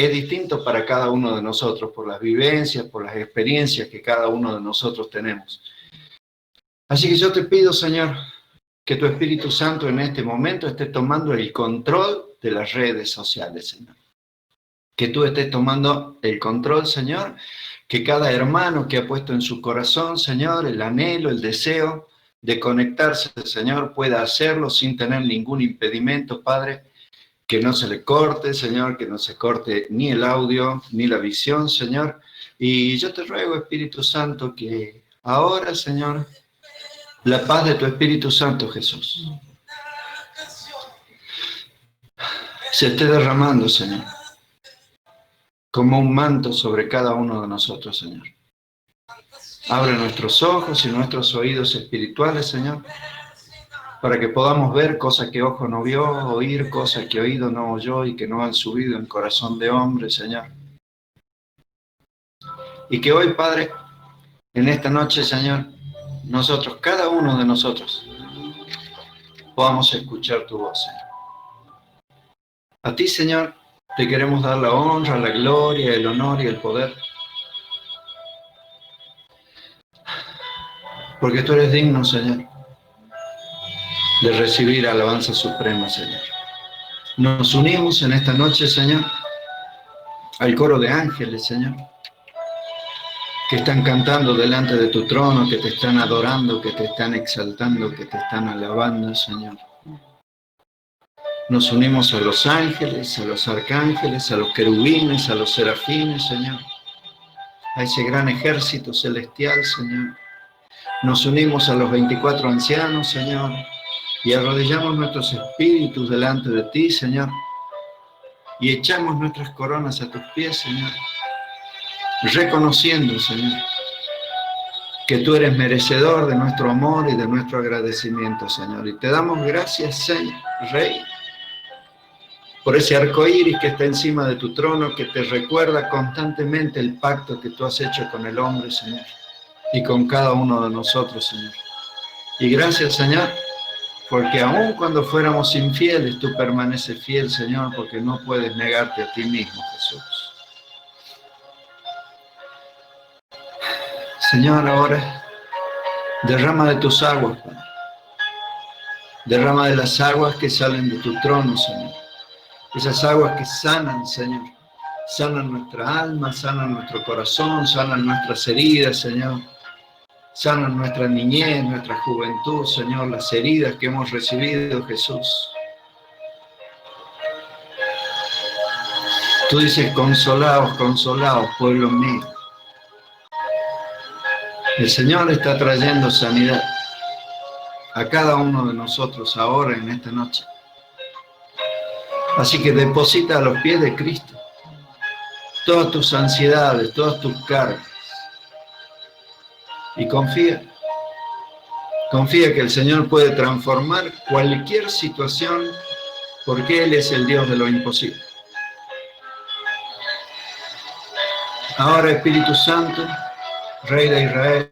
es distinto para cada uno de nosotros, por las vivencias, por las experiencias que cada uno de nosotros tenemos. Así que yo te pido, Señor, que tu Espíritu Santo en este momento esté tomando el control de las redes sociales, Señor. Que tú estés tomando el control, Señor, que cada hermano que ha puesto en su corazón, Señor, el anhelo, el deseo de conectarse, Señor, pueda hacerlo sin tener ningún impedimento, Padre, que no se le corte, Señor, que no se corte ni el audio, ni la visión, Señor. Y yo te ruego, Espíritu Santo, que ahora, Señor, la paz de tu Espíritu Santo, Jesús, se esté derramando, Señor, como un manto sobre cada uno de nosotros, Señor. Abre nuestros ojos y nuestros oídos espirituales, Señor, para que podamos ver cosas que ojo no vio, oír cosas que oído no oyó y que no han subido en corazón de hombre, Señor. Y que hoy, Padre, en esta noche, Señor, nosotros, cada uno de nosotros, podamos escuchar tu voz, Señor. A ti, Señor, te queremos dar la honra, la gloria, el honor y el poder, porque tú eres digno, Señor, de recibir alabanza suprema, Señor. Nos unimos en esta noche, Señor, al coro de ángeles, Señor, que están cantando delante de tu trono, que te están adorando, que te están exaltando, que te están alabando, Señor. Nos unimos a los ángeles, a los arcángeles, a los querubines, a los serafines, Señor, a ese gran ejército celestial, Señor. Nos unimos a los 24 ancianos, Señor, y arrodillamos nuestros espíritus delante de ti, Señor, y echamos nuestras coronas a tus pies, Señor, reconociendo, Señor, que tú eres merecedor de nuestro amor y de nuestro agradecimiento, Señor. Y te damos gracias, Señor, Rey, por ese arco iris que está encima de tu trono, que te recuerda constantemente el pacto que tú has hecho con el hombre, Señor, y con cada uno de nosotros, Señor. Y gracias, Señor, porque aun cuando fuéramos infieles, tú permaneces fiel, Señor, porque no puedes negarte a ti mismo, Jesús. Señor, ahora derrama de tus aguas, Padre. Derrama de las aguas que salen de tu trono, Señor. Esas aguas que sanan, Señor. Sanan nuestra alma, sanan nuestro corazón, sanan nuestras heridas, Señor. Sanan nuestra niñez, nuestra juventud, Señor, las heridas que hemos recibido, Jesús. Tú dices, consolaos, consolaos, pueblo mío. El Señor está trayendo sanidad a cada uno de nosotros ahora, en esta noche. Así que deposita a los pies de Cristo todas tus ansiedades, todas tus cargas. Y confía que el Señor puede transformar cualquier situación, porque Él es el Dios de lo imposible. Ahora, Espíritu Santo, Rey de Israel,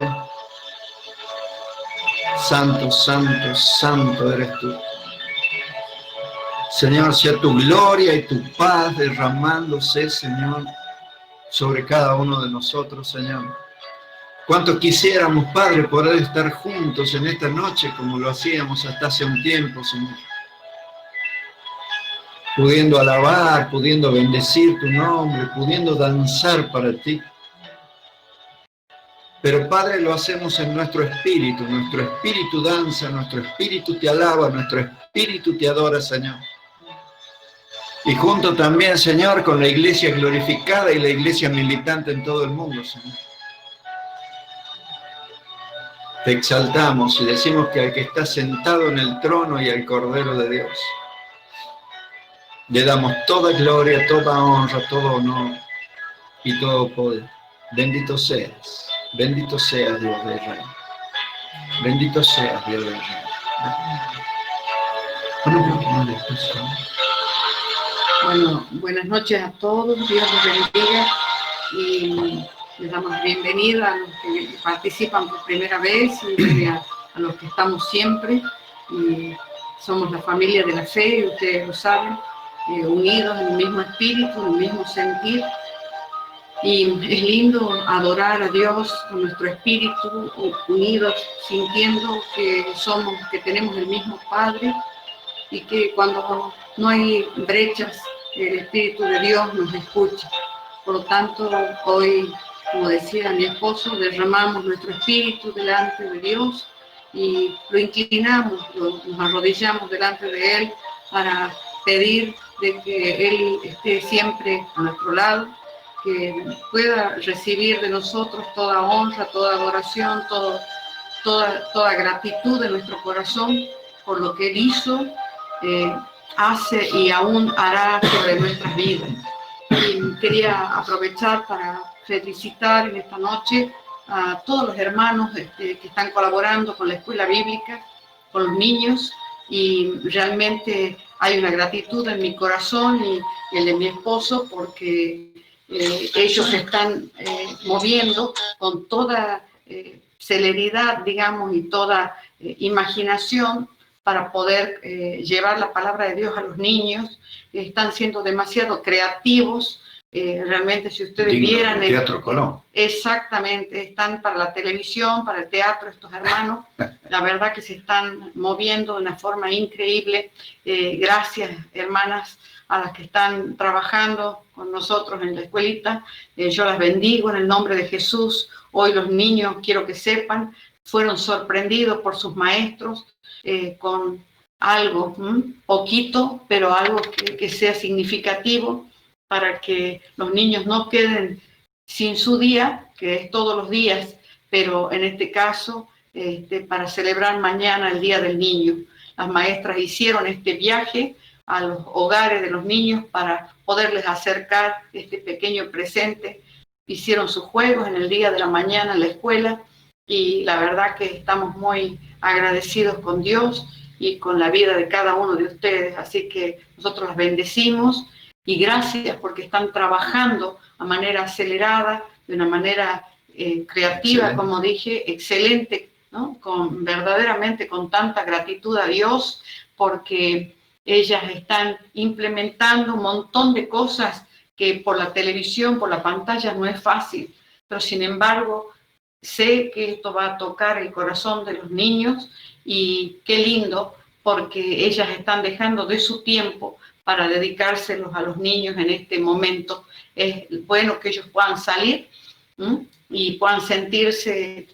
santo, santo, santo eres tú. Señor, sea tu gloria y tu paz derramándose, Señor, sobre cada uno de nosotros, Señor. Cuánto quisiéramos, Padre, poder estar juntos en esta noche como lo hacíamos hasta hace un tiempo, Señor. Pudiendo alabar, pudiendo bendecir tu nombre, pudiendo danzar para ti. Pero, Padre, lo hacemos en nuestro espíritu danza, nuestro espíritu te alaba, nuestro espíritu te adora, Señor. Y junto también, Señor, con la iglesia glorificada y la iglesia militante en todo el mundo, Señor. Te exaltamos y decimos que al que está sentado en el trono y al Cordero de Dios, le damos toda gloria, toda honra, todo honor y todo poder. Bendito seas, Dios de Israel. Bendito seas, Dios de Israel. Bueno, buenas noches a todos, Dios los bendiga y les damos la bienvenida a los que participan por primera vez y a los que estamos siempre. Y somos la familia de la fe, y ustedes lo saben. unidos en el mismo espíritu, en el mismo sentir. Y es lindo adorar a Dios con nuestro espíritu, unidos, sintiendo que tenemos el mismo Padre y que cuando no hay brechas, el Espíritu de Dios nos escucha. Por lo tanto, hoy, como decía mi esposo, derramamos nuestro espíritu delante de Dios y lo inclinamos, nos arrodillamos delante de Él para pedir de que Él esté siempre a nuestro lado, que pueda recibir de nosotros toda honra, toda adoración, toda gratitud de nuestro corazón por lo que Él hizo, hace y aún hará sobre nuestras vidas. Y quería aprovechar para felicitar en esta noche a todos los hermanos que están colaborando con la escuela bíblica, con los niños, y realmente hay una gratitud en mi corazón y el de mi esposo porque ellos se están moviendo con toda celeridad, digamos, y toda imaginación para poder llevar la palabra de Dios a los niños. Están siendo demasiado creativos. Realmente, si ustedes vieran... El Teatro Colón. Exactamente, están para la televisión, para el teatro, estos hermanos. La verdad que se están moviendo de una forma increíble. Gracias, hermanas, a las que están trabajando con nosotros en la escuelita. Yo las bendigo en el nombre de Jesús. Hoy los niños, quiero que sepan, fueron sorprendidos por sus maestros con algo, poquito, pero algo que sea significativo para que los niños no queden sin su día, que es todos los días, pero en este caso, para celebrar mañana el Día del Niño. Las maestras hicieron este viaje a los hogares de los niños para poderles acercar este pequeño presente. Hicieron sus juegos en el día de la mañana en la escuela y la verdad que estamos muy agradecidos con Dios y con la vida de cada uno de ustedes. Así que nosotros las bendecimos y gracias porque están trabajando a manera acelerada, de una manera creativa, como dije, excelente, ¿no? Verdaderamente con tanta gratitud a Dios porque ellas están implementando un montón de cosas que por la televisión, por la pantalla no es fácil, pero sin embargo sé que esto va a tocar el corazón de los niños y qué lindo porque ellas están dejando de su tiempo para dedicárselos a los niños en este momento. Es bueno que ellos puedan salir y puedan sentirse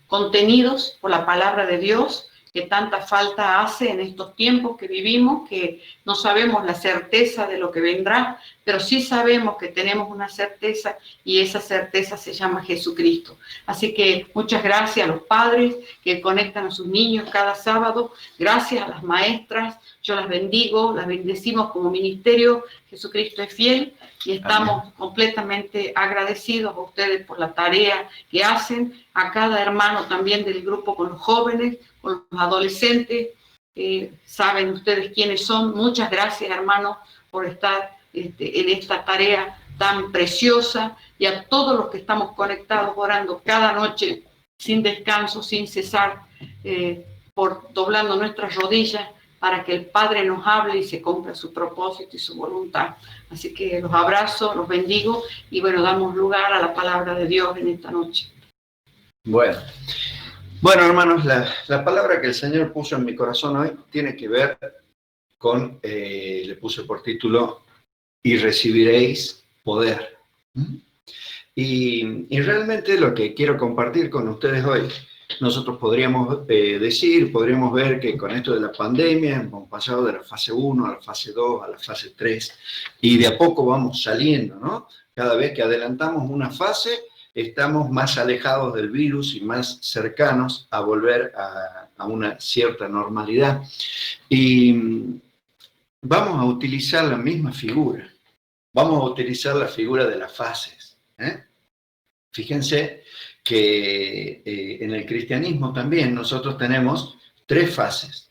contenidos por la palabra de Dios, que tanta falta hace en estos tiempos que vivimos, que no sabemos la certeza de lo que vendrá, pero sí sabemos que tenemos una certeza y esa certeza se llama Jesucristo. Así que muchas gracias a los padres que conectan a sus niños cada sábado, gracias a las maestras, yo las bendigo, las bendecimos como ministerio, Jesucristo es fiel y estamos Amén. Completamente agradecidos a ustedes por la tarea que hacen, a cada hermano también del grupo con los jóvenes, con los adolescentes, saben ustedes quiénes son. Muchas gracias, hermanos, por estar en esta tarea tan preciosa y a todos los que estamos conectados orando cada noche sin descanso, sin cesar, doblando nuestras rodillas para que el Padre nos hable y se cumpla su propósito y su voluntad. Así que los abrazo, los bendigo y bueno, damos lugar a la palabra de Dios en esta noche. Bueno, hermanos, la palabra que el Señor puso en mi corazón hoy tiene que ver con, le puse por título, y recibiréis poder. Y realmente lo que quiero compartir con ustedes hoy, nosotros podríamos podríamos ver que con esto de la pandemia hemos pasado de la fase 1 a la fase 2, a la fase 3, y de a poco vamos saliendo, ¿no? Cada vez que adelantamos una fase, estamos más alejados del virus y más cercanos a volver a una cierta normalidad. Y vamos a utilizar la misma figura. Vamos a utilizar la figura de las fases. Fíjense que en el cristianismo también nosotros tenemos 3 fases.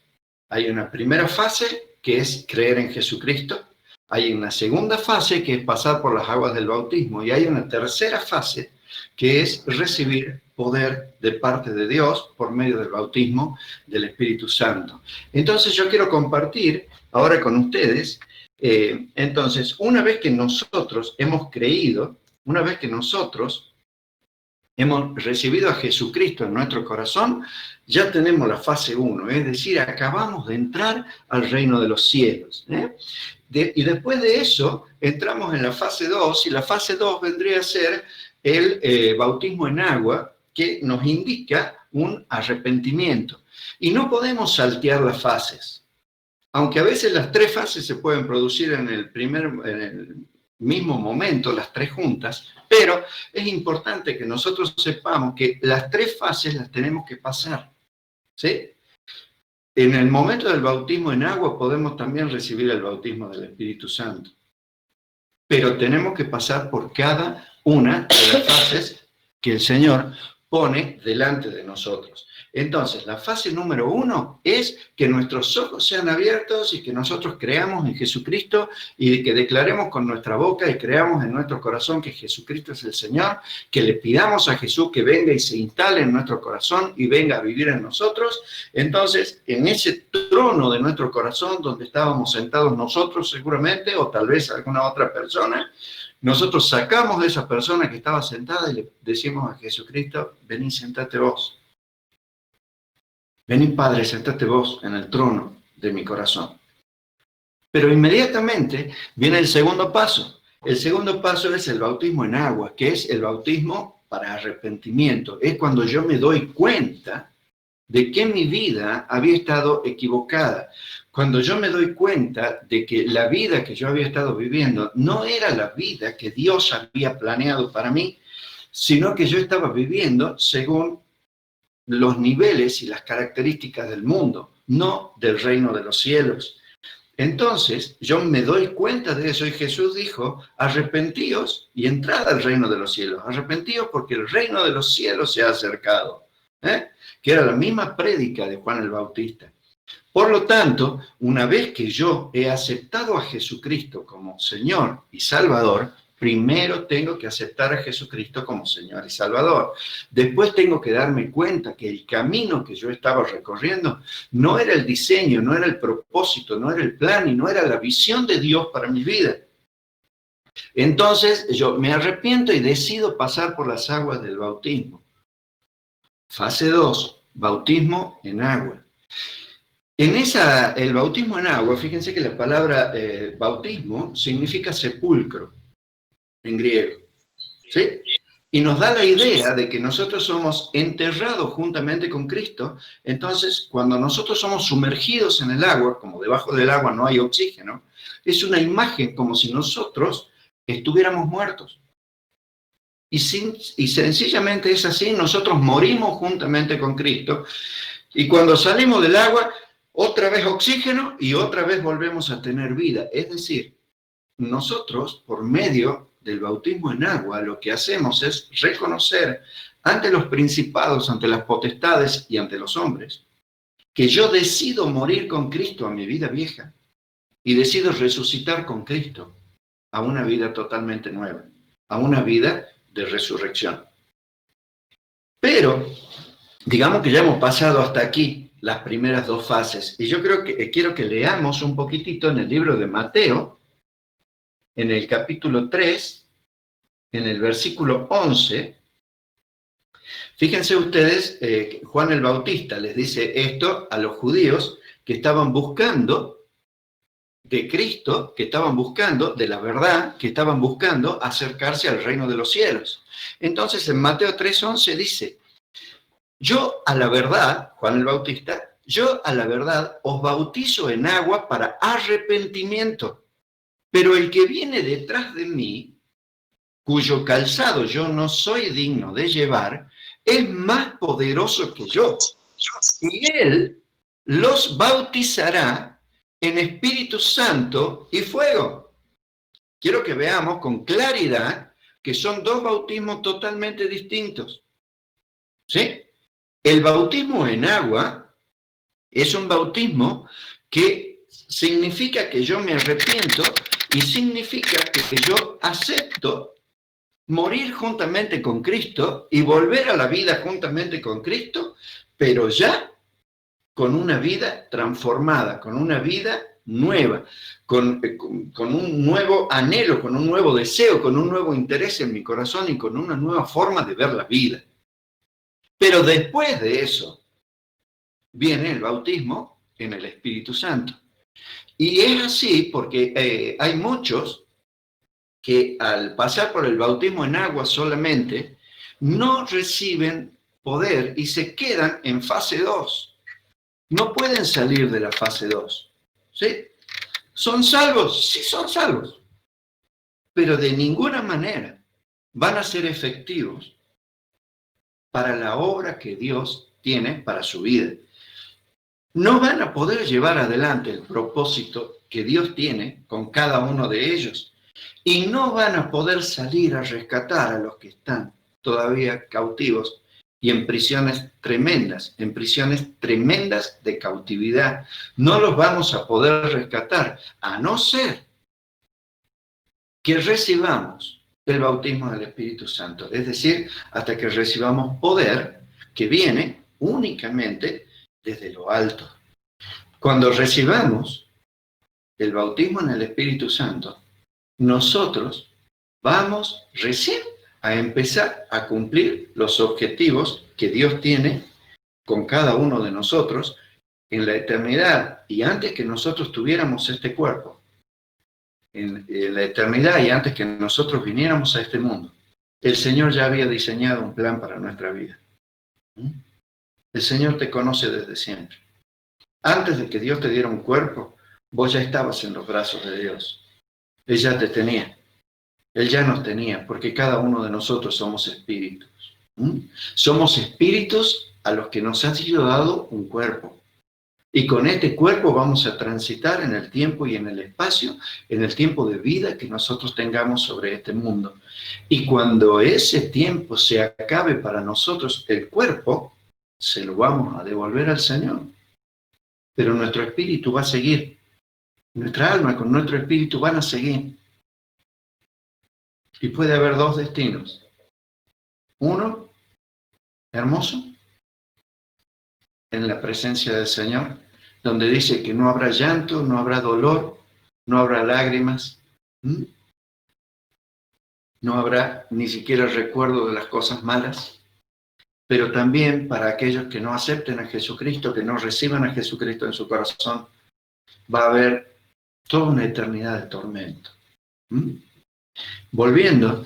Hay una primera fase que es creer en Jesucristo. Hay una segunda fase que es pasar por las aguas del bautismo. Y hay una tercera fase que es recibir poder de parte de Dios por medio del bautismo del Espíritu Santo. Entonces yo quiero compartir ahora con ustedes Entonces, una vez que nosotros hemos creído, una vez que nosotros hemos recibido a Jesucristo en nuestro corazón, ya tenemos la fase 1, es decir, acabamos de entrar al reino de los cielos. Y después de eso, entramos en la fase 2, y la fase 2 vendría a ser el bautismo en agua, que nos indica un arrepentimiento. Y no podemos saltear las fases. Aunque a veces las 3 fases se pueden producir en el mismo momento, las 3 juntas, pero es importante que nosotros sepamos que las 3 fases las tenemos que pasar, ¿sí? En el momento del bautismo en agua podemos también recibir el bautismo del Espíritu Santo, pero tenemos que pasar por cada una de las fases que el Señor pone delante de nosotros. Entonces, la fase número 1 es que nuestros ojos sean abiertos y que nosotros creamos en Jesucristo y que declaremos con nuestra boca y creamos en nuestro corazón que Jesucristo es el Señor, que le pidamos a Jesús que venga y se instale en nuestro corazón y venga a vivir en nosotros. Entonces, en ese trono de nuestro corazón donde estábamos sentados nosotros seguramente, o tal vez alguna otra persona, nosotros sacamos de esa persona que estaba sentada y le decimos a Jesucristo, vení, sentate vos. Vení, Padre, sentate vos en el trono de mi corazón. Pero inmediatamente viene el segundo paso. El segundo paso es el bautismo en agua, que es el bautismo para arrepentimiento. Es cuando yo me doy cuenta de que mi vida había estado equivocada. Cuando yo me doy cuenta de que la vida que yo había estado viviendo no era la vida que Dios había planeado para mí, sino que yo estaba viviendo según los niveles y las características del mundo, no del reino de los cielos. Entonces, yo me doy cuenta de eso y Jesús dijo, arrepentíos y entrad al reino de los cielos. Arrepentíos porque el reino de los cielos se ha acercado. Que era la misma prédica de Juan el Bautista. Por lo tanto, una vez que yo he aceptado a Jesucristo como Señor y Salvador, primero tengo que aceptar a Jesucristo como Señor y Salvador. Después tengo que darme cuenta que el camino que yo estaba recorriendo no era el diseño, no era el propósito, no era el plan y no era la visión de Dios para mi vida. Entonces yo me arrepiento y decido pasar por las aguas del bautismo. Fase 2, bautismo en agua. El bautismo en agua, fíjense que la palabra bautismo significa sepulcro en griego, ¿sí? Y nos da la idea de que nosotros somos enterrados juntamente con Cristo. Entonces, cuando nosotros somos sumergidos en el agua, como debajo del agua no hay oxígeno, es una imagen como si nosotros estuviéramos muertos. Y sencillamente es así, nosotros morimos juntamente con Cristo. Y cuando salimos del agua, otra vez oxígeno y otra vez volvemos a tener vida. Es decir, nosotros, por medio del bautismo en agua, lo que hacemos es reconocer ante los principados, ante las potestades y ante los hombres, que yo decido morir con Cristo a mi vida vieja y decido resucitar con Cristo a una vida totalmente nueva, a una vida de resurrección. Pero, digamos que ya hemos pasado hasta aquí las primeras 2 fases, y yo quiero que leamos un poquitito en el libro de Mateo, en el capítulo 3, en el versículo 11, fíjense ustedes, Juan el Bautista les dice esto a los judíos que estaban buscando de Cristo, que estaban buscando de la verdad, que estaban buscando acercarse al reino de los cielos. Entonces en Mateo 3:11 dice, yo a la verdad, Juan el Bautista, yo a la verdad os bautizo en agua para arrepentimiento. Pero el que viene detrás de mí, cuyo calzado yo no soy digno de llevar, es más poderoso que yo. Y él los bautizará en Espíritu Santo y fuego. Quiero que veamos con claridad que son 2 bautismos totalmente distintos. ¿Sí? El bautismo en agua es un bautismo que significa que yo me arrepiento y significa que yo acepto morir juntamente con Cristo y volver a la vida juntamente con Cristo, pero ya con una vida transformada, con una vida nueva, con un nuevo anhelo, con un nuevo deseo, con un nuevo interés en mi corazón y con una nueva forma de ver la vida. Pero después de eso viene el bautismo en el Espíritu Santo. Y es así porque hay muchos que al pasar por el bautismo en agua solamente, no reciben poder y se quedan en fase 2. No pueden salir de la fase 2. ¿Sí? ¿Son salvos? Sí, son salvos. Pero de ninguna manera van a ser efectivos para la obra que Dios tiene para su vida. No van a poder llevar adelante el propósito que Dios tiene con cada uno de ellos. Y no van a poder salir a rescatar a los que están todavía cautivos y en prisiones tremendas de cautividad. No los vamos a poder rescatar, a no ser que recibamos el bautismo del Espíritu Santo. Es decir, hasta que recibamos poder que viene únicamente desde lo alto. Cuando recibamos el bautismo en el Espíritu Santo, nosotros vamos recién a empezar a cumplir los objetivos que Dios tiene con cada uno de nosotros en la eternidad y antes que nosotros tuviéramos este cuerpo, en la eternidad y antes que nosotros viniéramos a este mundo. El Señor ya había diseñado un plan para nuestra vida. El Señor te conoce desde siempre. Antes de que Dios te diera un cuerpo, vos ya estabas en los brazos de Dios. Él ya te tenía. Él ya nos tenía, porque cada uno de nosotros somos espíritus. Somos espíritus a los que nos ha sido dado un cuerpo. Y con este cuerpo vamos a transitar en el tiempo y en el espacio, en el tiempo de vida que nosotros tengamos sobre este mundo. Y cuando ese tiempo se acabe para nosotros, el cuerpo, se lo vamos a devolver al Señor. Pero nuestro espíritu va a seguir. Nuestra alma con nuestro espíritu van a seguir. Y puede haber dos destinos. Uno, hermoso, en la presencia del Señor, donde dice que no habrá llanto, no habrá dolor, no habrá lágrimas, no habrá ni siquiera recuerdo de las cosas malas, pero también para aquellos que no acepten a Jesucristo, que no reciban a Jesucristo en su corazón, va a haber toda una eternidad de tormento. Volviendo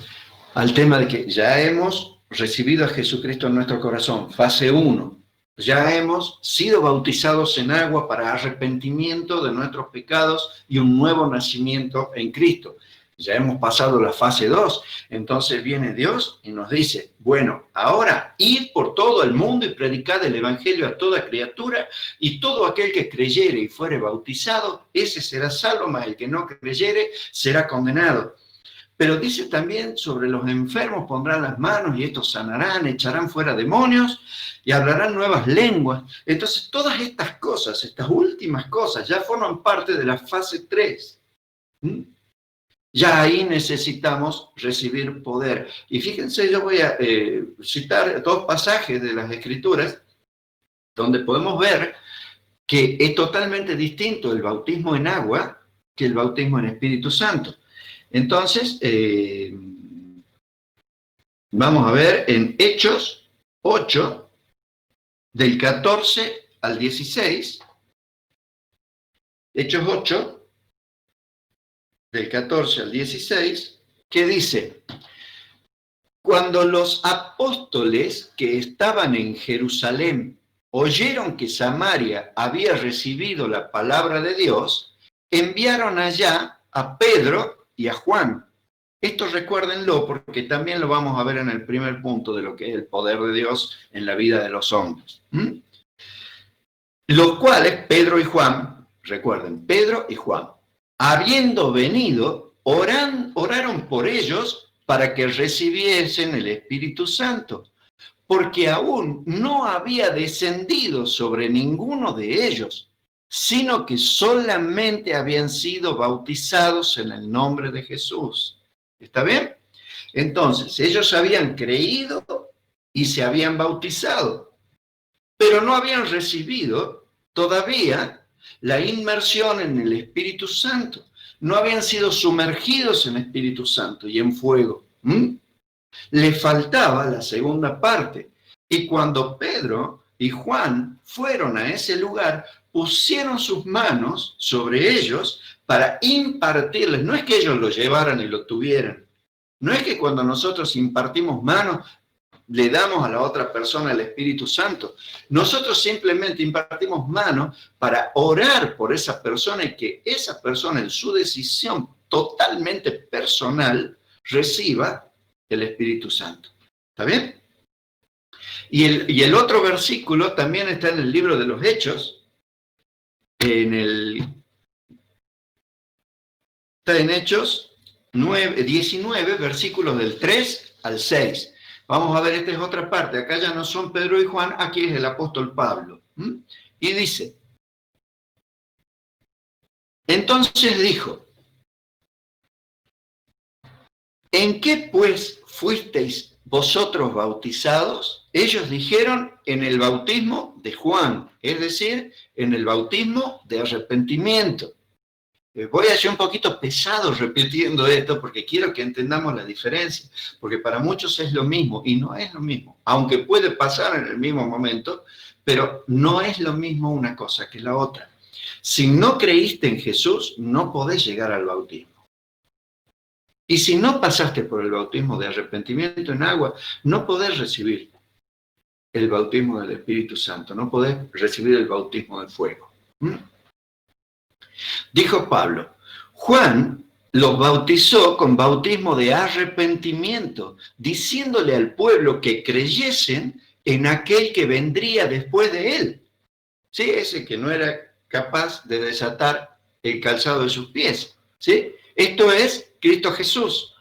al tema de que ya hemos recibido a Jesucristo en nuestro corazón, fase 1, ya hemos sido bautizados en agua para arrepentimiento de nuestros pecados y un nuevo nacimiento en Cristo. Ya hemos pasado la fase 2, entonces viene Dios y nos dice, bueno, ahora id por todo el mundo y predicad el evangelio a toda criatura, y todo aquel que creyere y fuere bautizado, ese será salvo, mas el que no creyere será condenado. Pero dice también, sobre los enfermos pondrán las manos y estos sanarán, echarán fuera demonios y hablarán nuevas lenguas. Entonces todas estas cosas, estas últimas cosas, ya forman parte de la fase 3. Ya ahí necesitamos recibir poder. Y fíjense, yo voy a citar 2 pasajes de las Escrituras donde podemos ver que es totalmente distinto el bautismo en agua que el bautismo en Espíritu Santo. Entonces, vamos a ver en Hechos 8, del 14 al 16. Hechos 8, del 14 al 16, que dice, cuando los apóstoles que estaban en Jerusalén oyeron que Samaria había recibido la palabra de Dios, enviaron allá a Pedro y a Juan. Esto recuérdenlo porque también lo vamos a ver en el primer punto de lo que es el poder de Dios en la vida de los hombres. Los cuales, Pedro y Juan, recuerden, Pedro y Juan, habiendo venido, oraron por ellos para que recibiesen el Espíritu Santo, porque aún no había descendido sobre ninguno de ellos, sino que solamente habían sido bautizados en el nombre de Jesús. ¿Está bien? Entonces, ellos habían creído y se habían bautizado, pero no habían recibido todavía la inmersión en el Espíritu Santo. No habían sido sumergidos en Espíritu Santo y en fuego. Le faltaba la segunda parte. Y cuando Pedro y Juan fueron a ese lugar, pusieron sus manos sobre ellos para impartirles. No es que ellos lo llevaran y lo tuvieran. No es que cuando nosotros impartimos manos, le damos a la otra persona el Espíritu Santo. Nosotros simplemente impartimos manos para orar por esa persona y que esa persona en su decisión totalmente personal reciba el Espíritu Santo. ¿Está bien? Y el otro versículo también está en el libro de los Hechos, está en Hechos 19, versículos del 3 al 6. Vamos a ver, esta es otra parte. Acá ya no son Pedro y Juan, aquí es el apóstol Pablo. Y dice, entonces dijo, ¿en qué pues fuisteis vosotros bautizados? Ellos dijeron, en el bautismo de Juan, es decir, en el bautismo de arrepentimiento. Voy a ser un poquito pesado repitiendo esto porque quiero que entendamos la diferencia, porque para muchos es lo mismo y no es lo mismo, aunque puede pasar en el mismo momento, pero no es lo mismo una cosa que la otra. Si no creíste en Jesús, no podés llegar al bautismo. Y si no pasaste por el bautismo de arrepentimiento en agua, no podés recibir el bautismo del Espíritu Santo, no podés recibir el bautismo del fuego. Dijo Pablo, Juan los bautizó con bautismo de arrepentimiento, diciéndole al pueblo que creyesen en aquel que vendría después de él. Sí, ese que no era capaz de desatar el calzado de sus pies. ¿Sí? Esto es Cristo Jesús.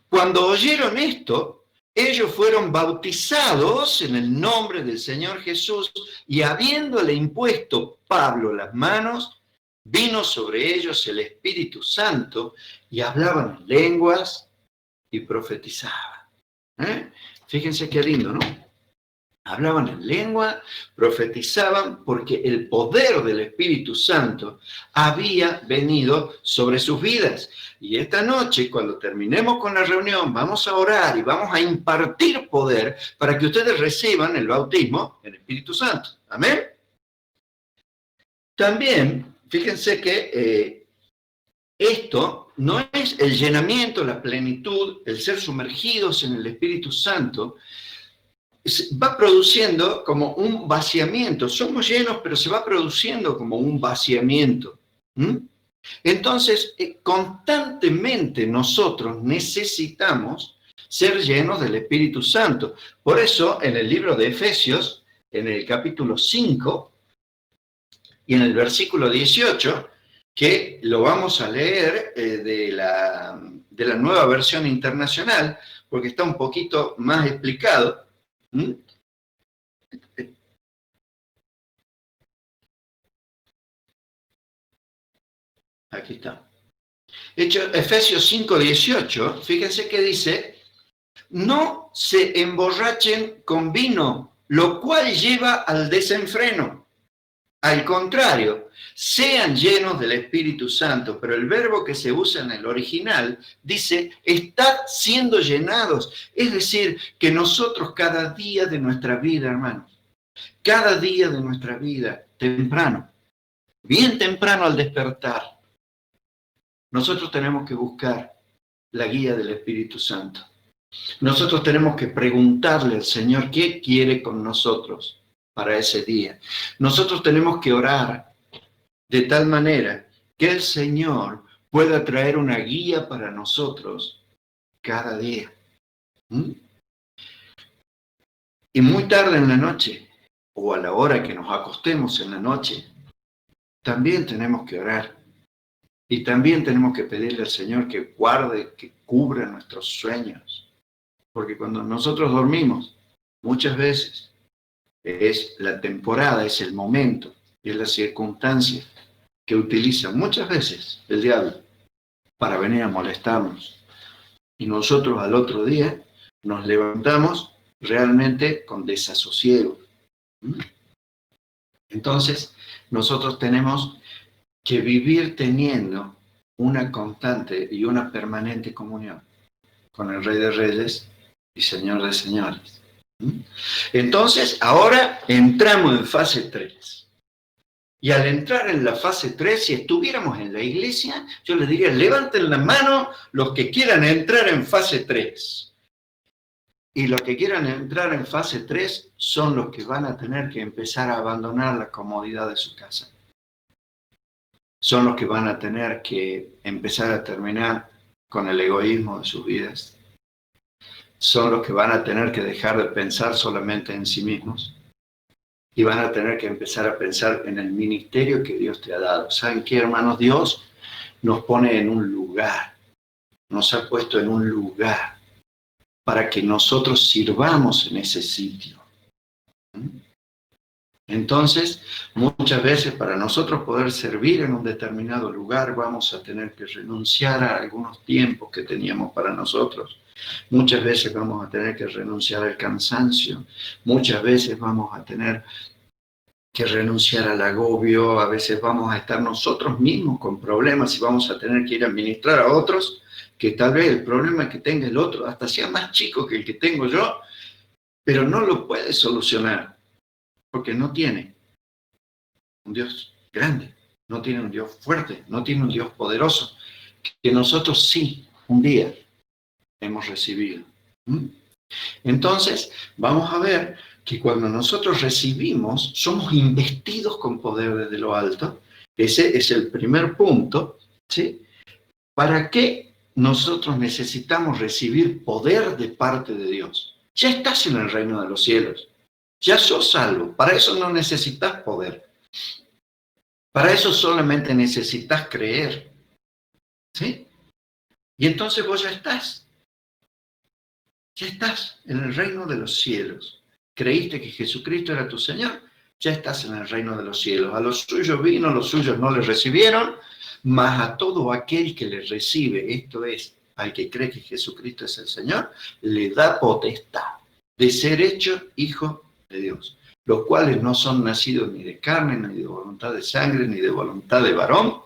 Cuando oyeron esto, ellos fueron bautizados en el nombre del Señor Jesús y habiéndole impuesto Pablo las manos, vino sobre ellos el Espíritu Santo y hablaban en lenguas y profetizaban. Fíjense qué lindo, ¿no? Hablaban en lengua, profetizaban, porque el poder del Espíritu Santo había venido sobre sus vidas. Y esta noche, cuando terminemos con la reunión, vamos a orar y vamos a impartir poder para que ustedes reciban el bautismo en el Espíritu Santo. ¿Amén? También, fíjense que esto no es el llenamiento, la plenitud, el ser sumergidos en el Espíritu Santo, va produciendo como un vaciamiento. Somos llenos, pero se va produciendo como un vaciamiento. Entonces, constantemente nosotros necesitamos ser llenos del Espíritu Santo. Por eso, en el libro de Efesios, en el capítulo 5, y en el versículo 18, que lo vamos a leer de la Nueva Versión Internacional, porque está un poquito más explicado. Aquí está. Efesios 5:18, fíjense que dice, no se emborrachen con vino, lo cual lleva al desenfreno. Al contrario, sean llenos del Espíritu Santo, pero el verbo que se usa en el original dice, estad siendo llenados. Es decir, que nosotros cada día de nuestra vida, hermanos, cada día de nuestra vida, temprano, bien temprano al despertar, nosotros tenemos que buscar la guía del Espíritu Santo. Nosotros tenemos que preguntarle al Señor qué quiere con nosotros para ese día. Nosotros tenemos que orar de tal manera que el Señor pueda traer una guía para nosotros cada día. Y muy tarde en la noche, o a la hora que nos acostemos en la noche, también tenemos que orar. Y también tenemos que pedirle al Señor que guarde, que cubra nuestros sueños. Porque cuando nosotros dormimos, muchas veces, es la temporada, es el momento, es la circunstancia que utiliza muchas veces el diablo para venir a molestarnos. Y nosotros al otro día nos levantamos realmente con desasosiego. Entonces, nosotros tenemos que vivir teniendo una constante y una permanente comunión con el Rey de Reyes y Señor de Señores. Entonces, ahora entramos en fase 3. Y al entrar en la fase 3, si estuviéramos en la iglesia, yo les diría, levanten la mano los que quieran entrar en fase 3. Y los que quieran entrar en fase 3 son los que van a tener que empezar a abandonar la comodidad de su casa. Son los que van a tener que empezar a terminar con el egoísmo de sus vidas. Son los que van a tener que dejar de pensar solamente en sí mismos. Y van a tener que empezar a pensar en el ministerio que Dios te ha dado. ¿Saben qué, hermanos? Dios nos pone en un lugar. Nos ha puesto en un lugar para que nosotros sirvamos en ese sitio. Entonces, muchas veces para nosotros poder servir en un determinado lugar, vamos a tener que renunciar a algunos tiempos que teníamos para nosotros. Muchas veces vamos a tener que renunciar al cansancio. Muchas veces vamos a tener que renunciar al agobio. A veces vamos a estar nosotros mismos con problemas y vamos a tener que ir a ministrar a otros, que tal vez el problema que tenga el otro hasta sea más chico que el que tengo yo, pero no lo puede solucionar. Porque no tiene un Dios grande, no tiene un Dios fuerte, no tiene un Dios poderoso, que nosotros sí, un día, hemos recibido. Entonces, vamos a ver que cuando nosotros recibimos, somos investidos con poder desde lo alto. Ese es el primer punto, ¿sí? ¿Para qué nosotros necesitamos recibir poder de parte de Dios? Ya estás en el reino de los cielos. Ya sos salvo. Para eso no necesitas poder. Para eso solamente necesitas creer. ¿Sí? Y entonces vos ya estás. Ya estás en el reino de los cielos. Creíste que Jesucristo era tu Señor. Ya estás en el reino de los cielos. A los suyos vino, los suyos no le recibieron, mas a todo aquel que le recibe, esto es, al que cree que Jesucristo es el Señor, le da potestad de ser hecho hijo de Dios, los cuales no son nacidos ni de carne, ni de voluntad de sangre, ni de voluntad de varón,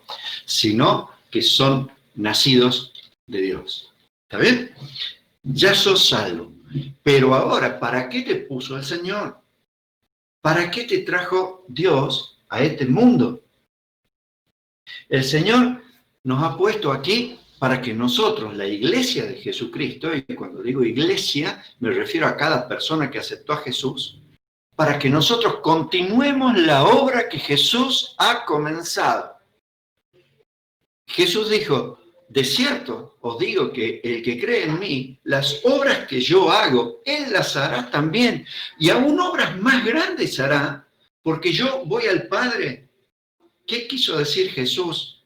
sino que son nacidos de Dios. ¿Está bien? Ya sos salvo. Pero ahora, ¿para qué te puso el Señor? ¿Para qué te trajo Dios a este mundo? El Señor nos ha puesto aquí para que nosotros, la iglesia de Jesucristo, y cuando digo iglesia, me refiero a cada persona que aceptó a Jesús, para que nosotros continuemos la obra que Jesús ha comenzado. Jesús dijo, de cierto os digo que el que cree en mí, las obras que yo hago, él las hará también, y aún obras más grandes hará, porque yo voy al Padre. ¿Qué quiso decir Jesús?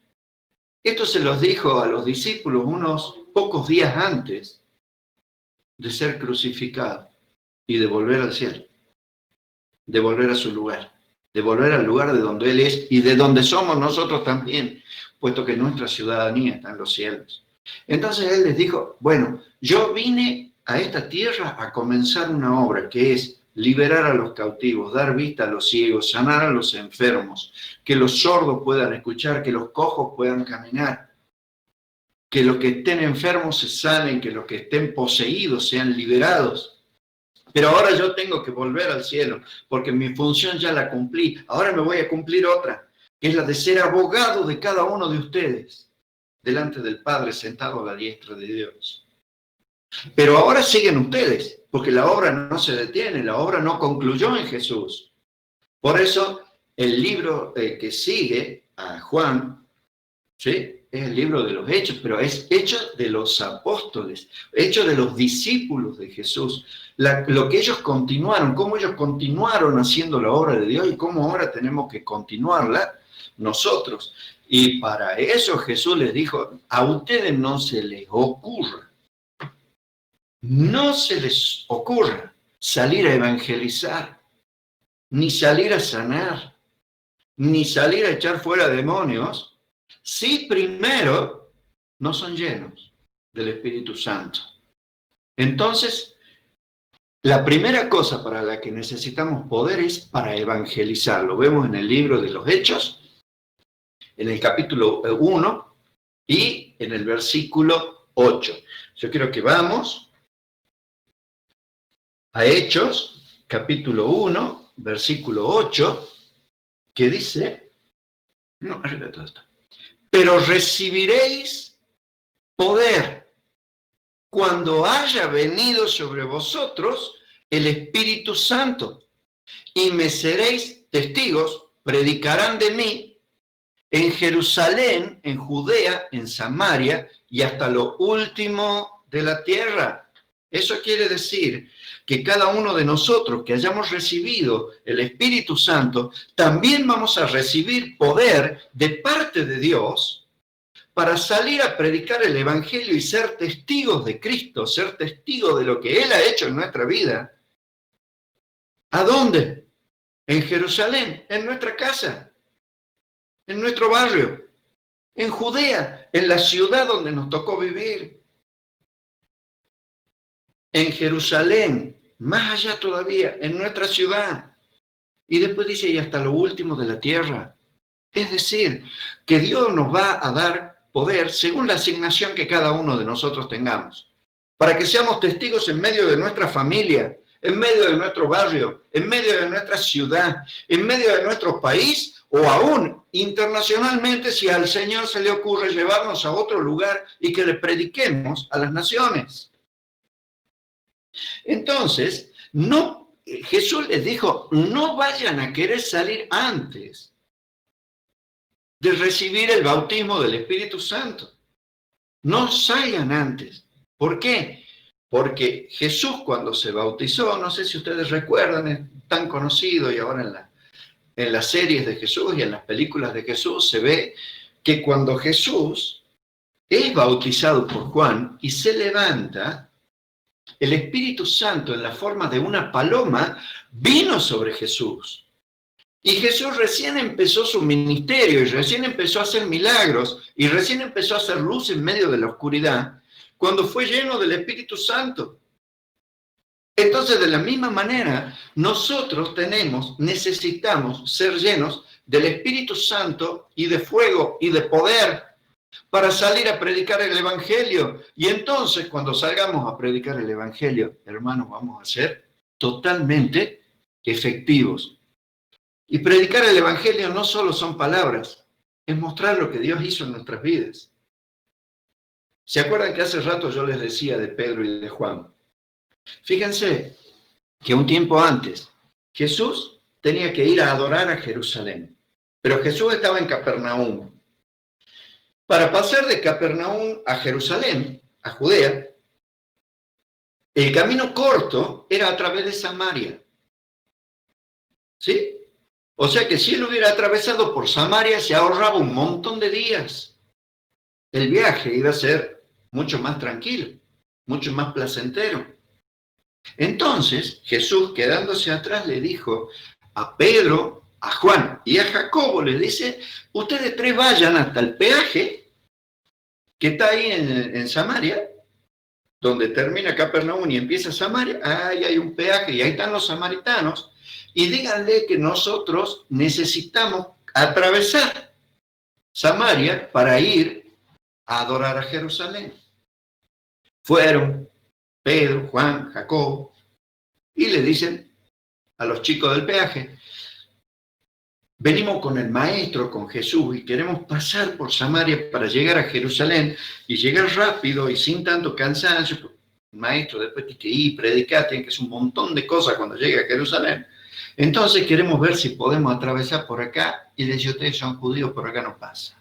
Esto se los dijo a los discípulos unos pocos días antes de ser crucificado y de volver al cielo, de volver a su lugar, de volver al lugar de donde Él es y de donde somos nosotros también, puesto que nuestra ciudadanía está en los cielos. Entonces Él les dijo, bueno, yo vine a esta tierra a comenzar una obra que es liberar a los cautivos, dar vista a los ciegos, sanar a los enfermos, que los sordos puedan escuchar, que los cojos puedan caminar, que los que estén enfermos se sanen, que los que estén poseídos sean liberados. Pero ahora yo tengo que volver al cielo, porque mi función ya la cumplí. Ahora me voy a cumplir otra, que es la de ser abogado de cada uno de ustedes, delante del Padre sentado a la diestra de Dios. Pero ahora siguen ustedes, porque la obra no se detiene, la obra no concluyó en Jesús. Por eso, el libro que sigue a Juan, ¿sí?, es el libro de los Hechos, pero es Hechos de los apóstoles, Hechos de los discípulos de Jesús. Lo que ellos continuaron, cómo ellos continuaron haciendo la obra de Dios y cómo ahora tenemos que continuarla nosotros. Y para eso Jesús les dijo, a ustedes no se les ocurra, no se les ocurra salir a evangelizar, ni salir a sanar, ni salir a echar fuera demonios, si primero no son llenos del Espíritu Santo. Entonces, La primera cosa para la que necesitamos poder es para evangelizar. Lo vemos en el libro de los Hechos, en el capítulo 1 y en el versículo 8. Yo quiero que vamos a Hechos, capítulo 1, versículo 8, que dice, no, arriba todo esto, pero recibiréis poder cuando haya venido sobre vosotros el Espíritu Santo, y me seréis testigos, predicarán de mí en Jerusalén, en Judea, en Samaria y hasta lo último de la tierra. Eso quiere decir que cada uno de nosotros que hayamos recibido el Espíritu Santo, también vamos a recibir poder de parte de Dios para salir a predicar el Evangelio y ser testigos de Cristo, ser testigos de lo que Él ha hecho en nuestra vida. ¿A dónde? En Jerusalén, en nuestra casa, en nuestro barrio, en Judea, en la ciudad donde nos tocó vivir. En Jerusalén, más allá todavía, en nuestra ciudad. Y después dice, y hasta lo último de la tierra. Es decir, que Dios nos va a dar poder según la asignación que cada uno de nosotros tengamos, para que seamos testigos en medio de nuestra familia, en medio de nuestro barrio, en medio de nuestra ciudad, en medio de nuestro país, o aún internacionalmente si al Señor se le ocurre llevarnos a otro lugar y que le prediquemos a las naciones. Entonces, Jesús les dijo, no vayan a querer salir antes de recibir el bautismo del Espíritu Santo. No salgan antes. ¿Por qué? Porque Jesús cuando se bautizó, no sé si ustedes recuerdan, es tan conocido y ahora en las series de Jesús y en las películas de Jesús se ve que cuando Jesús es bautizado por Juan y se levanta, el Espíritu Santo en la forma de una paloma vino sobre Jesús. Y Jesús recién empezó su ministerio y recién empezó a hacer milagros y recién empezó a hacer luz en medio de la oscuridad cuando fue lleno del Espíritu Santo. Entonces, de la misma manera, nosotros necesitamos ser llenos del Espíritu Santo y de fuego y de poder para salir a predicar el Evangelio. Y entonces, cuando salgamos a predicar el Evangelio, hermanos, vamos a ser totalmente efectivos. Y predicar el Evangelio no solo son palabras, es mostrar lo que Dios hizo en nuestras vidas. ¿Se acuerdan que hace rato yo les decía de Pedro y de Juan? Fíjense que un tiempo antes Jesús tenía que ir a adorar a Jerusalén, pero Jesús estaba en Capernaum. Para pasar de Capernaum a Jerusalén, a Judea, el camino corto era a través de Samaria. ¿Sí? O sea que si él hubiera atravesado por Samaria, se ahorraba un montón de días. El viaje iba a ser mucho más tranquilo, mucho más placentero. Entonces, Jesús, quedándose atrás, le dijo a Pedro, a Juan y a Jacobo, les dice, ustedes tres vayan hasta el peaje que está ahí en Samaria, donde termina Capernaum y empieza Samaria, ahí hay un peaje y ahí están los samaritanos, y díganle que nosotros necesitamos atravesar Samaria para ir a adorar a Jerusalén. Fueron Pedro, Juan, Jacobo, y le dicen a los chicos del peaje, venimos con el maestro, con Jesús, y queremos pasar por Samaria para llegar a Jerusalén, y llegar rápido y sin tanto cansancio. El maestro después tiene que ir, predicar, tiene que hacer un montón de cosas cuando llegue a Jerusalén. Entonces queremos ver si podemos atravesar por acá, y le dice, ustedes son judíos, por acá no pasa.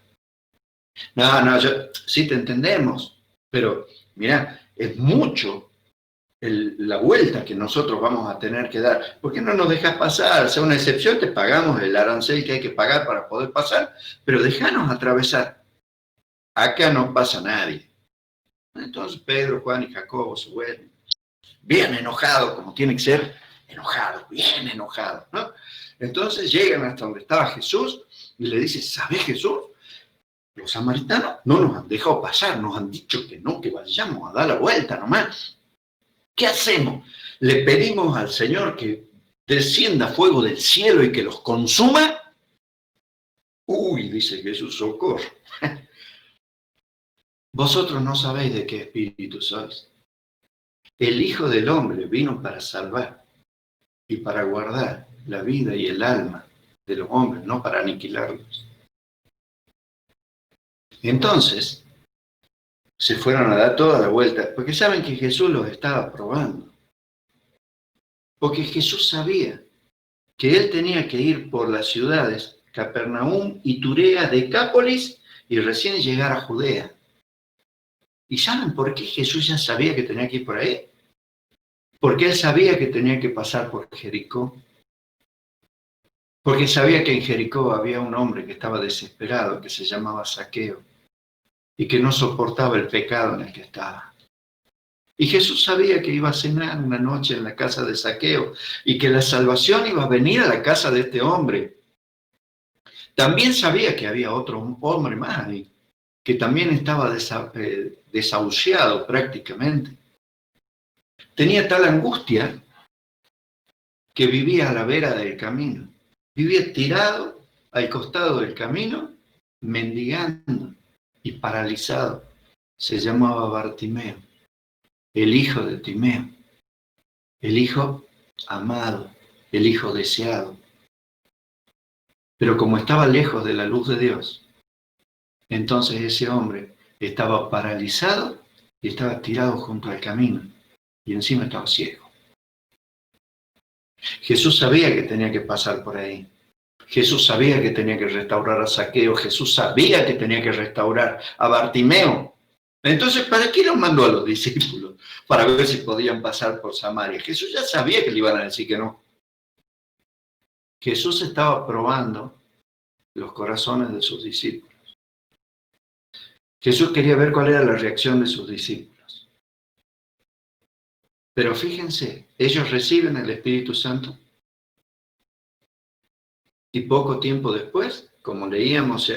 No, sí te entendemos, pero mira, es mucho la vuelta que nosotros vamos a tener que dar. ¿Por qué no nos dejas pasar? O sea, una excepción, te pagamos el arancel que hay que pagar para poder pasar, pero déjanos atravesar. Acá no pasa nadie. Entonces Pedro, Juan y Jacobo se vuelven bien enojados, como tiene que ser enojados, bien enojados, ¿no? Entonces llegan hasta donde estaba Jesús y le dicen, ¿sabes, Jesús? Los samaritanos no nos han dejado pasar, nos han dicho que no, que vayamos a dar la vuelta nomás. ¿Qué hacemos? le pedimos al Señor que descienda fuego del cielo y que los consuma. Uy, dice Jesús, socorro. Vosotros no sabéis de qué espíritu sois. El Hijo del Hombre vino para salvar y para guardar la vida y el alma de los hombres, no para aniquilarlos. Entonces, se fueron a dar toda la vuelta, porque saben que Jesús los estaba probando. Porque Jesús sabía que él tenía que ir por las ciudades Capernaum, Iturea, Decápolis y recién llegar a Judea. ¿Y saben por qué Jesús ya sabía que tenía que ir por ahí? Porque él sabía que tenía que pasar por Jericó. Porque sabía que en Jericó había un hombre que estaba desesperado, que se llamaba Zaqueo, y que no soportaba el pecado en el que estaba. Y Jesús sabía que iba a cenar una noche en la casa de Zaqueo, y que la salvación iba a venir a la casa de este hombre. También sabía que había otro hombre más ahí, que también estaba desahuciado prácticamente. Tenía tal angustia que vivía a la vera del camino. Vivía tirado al costado del camino, mendigando y paralizado. Se llamaba Bartimeo, el hijo de Timeo, el hijo amado, el hijo deseado. Pero como estaba lejos de la luz de Dios, entonces ese hombre estaba paralizado y estaba tirado junto al camino y encima estaba ciego. Jesús sabía que tenía que pasar por ahí. Jesús sabía que tenía que restaurar a Zaqueo. Jesús sabía que tenía que restaurar a Bartimeo. Entonces, ¿para qué los mandó a los discípulos? Para ver si podían pasar por Samaria. Jesús ya sabía que le iban a decir que no. Jesús estaba probando los corazones de sus discípulos. Jesús quería ver cuál era la reacción de sus discípulos. Pero fíjense, ellos reciben el Espíritu Santo y poco tiempo después, como leíamos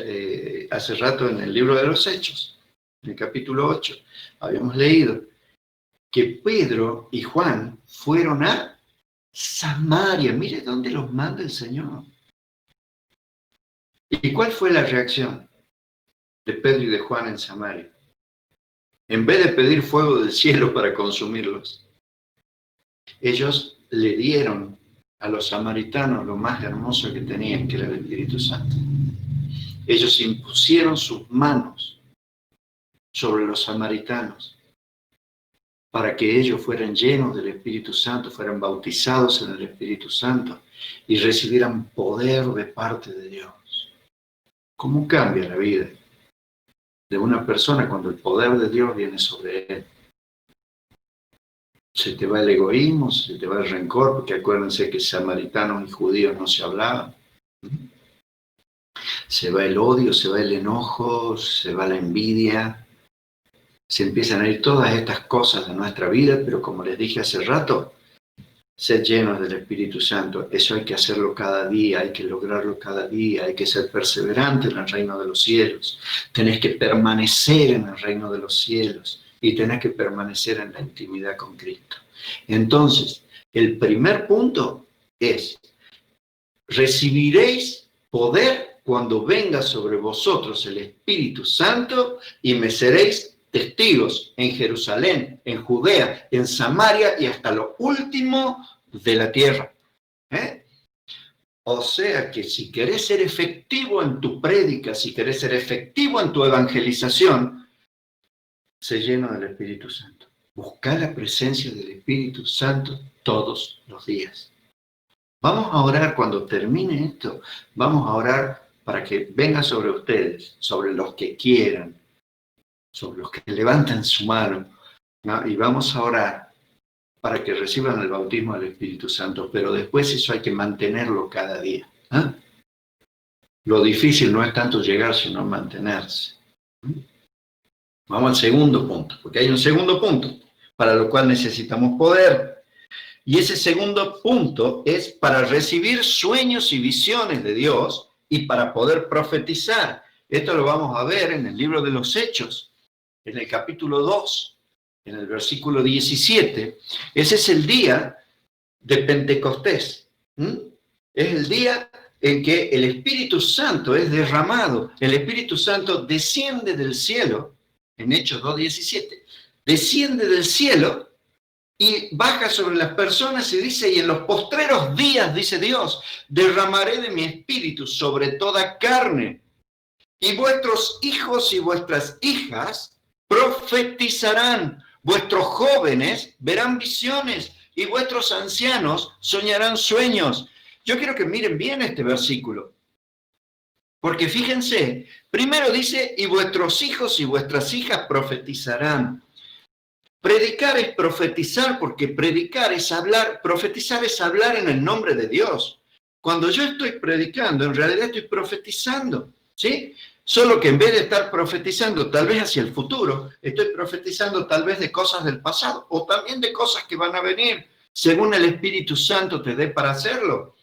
hace rato en el libro de los Hechos, en el capítulo 8, habíamos leído que Pedro y Juan fueron a Samaria. Mire dónde los manda el Señor. ¿Y cuál fue la reacción de Pedro y de Juan en Samaria? En vez de pedir fuego del cielo para consumirlos, ellos le dieron a los samaritanos lo más hermoso que tenían, que era el Espíritu Santo. Ellos impusieron sus manos sobre los samaritanos para que ellos fueran llenos del Espíritu Santo, fueran bautizados en el Espíritu Santo y recibieran poder de parte de Dios. ¿Cómo cambia la vida de una persona cuando el poder de Dios viene sobre él? Se te va el egoísmo, se te va el rencor, porque acuérdense que samaritanos y judíos no se hablaban. Se va el odio, se va el enojo, se va la envidia. Se empiezan a ir todas estas cosas de nuestra vida, pero como les dije hace rato, ser llenos del Espíritu Santo, eso hay que hacerlo cada día, hay que lograrlo cada día, hay que ser perseverante en el reino de los cielos. Tenés que permanecer en el reino de los cielos y tenés que permanecer en la intimidad con Cristo. Entonces, el primer punto es, recibiréis poder cuando venga sobre vosotros el Espíritu Santo y me seréis testigos en Jerusalén, en Judea, en Samaria y hasta lo último de la tierra. O sea que si querés ser efectivo en tu prédica, si querés ser efectivo en tu evangelización, sé lleno del Espíritu Santo. Busca la presencia del Espíritu Santo todos los días. Vamos a orar cuando termine esto. Vamos a orar para que venga sobre ustedes, sobre los que quieran, sobre los que levantan su mano, ¿no? Y vamos a orar para que reciban el bautismo del Espíritu Santo, pero después eso hay que mantenerlo cada día. Lo difícil no es tanto llegar, sino mantenerse. Vamos al segundo punto, porque hay un segundo punto, para lo cual necesitamos poder. Y ese segundo punto es para recibir sueños y visiones de Dios y para poder profetizar. Esto lo vamos a ver en el libro de los Hechos, en el capítulo 2. en el versículo 17, ese es el día de Pentecostés. Es el día en que el Espíritu Santo es derramado. El Espíritu Santo desciende del cielo, en Hechos 2:17, desciende del cielo y baja sobre las personas y dice, y en los postreros días, dice Dios, derramaré de mi Espíritu sobre toda carne, y vuestros hijos y vuestras hijas profetizarán, vuestros jóvenes verán visiones, y vuestros ancianos soñarán sueños. Yo quiero que miren bien este versículo, porque fíjense, primero dice, y vuestros hijos y vuestras hijas profetizarán. Predicar es profetizar, porque predicar es hablar, profetizar es hablar en el nombre de Dios. Cuando yo estoy predicando, en realidad estoy profetizando, ¿sí? Solo que en vez de estar profetizando tal vez hacia el futuro, estoy profetizando tal vez de cosas del pasado, o también de cosas que van a venir, según el Espíritu Santo te dé para hacerlo.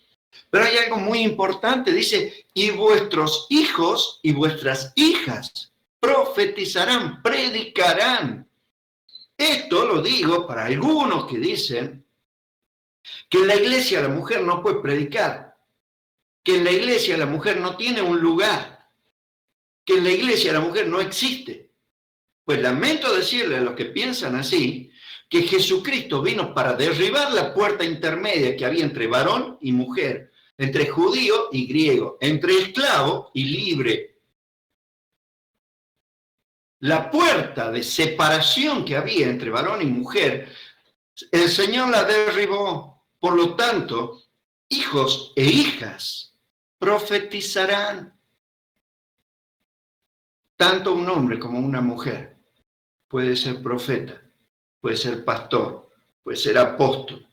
Pero hay algo muy importante, dice, y vuestros hijos y vuestras hijas profetizarán, predicarán. Esto lo digo para algunos que dicen que en la iglesia la mujer no puede predicar, que en la iglesia la mujer no tiene un lugar, que en la iglesia la mujer no existe. Pues lamento decirle a los que piensan así, que Jesucristo vino para derribar la puerta intermedia que había entre varón y mujer, entre judío y griego, entre esclavo y libre. La puerta de separación que había entre varón y mujer, el Señor la derribó. Por lo tanto, hijos e hijas profetizarán. Tanto un hombre como una mujer puede ser profeta, puede ser pastor, puede ser apóstol,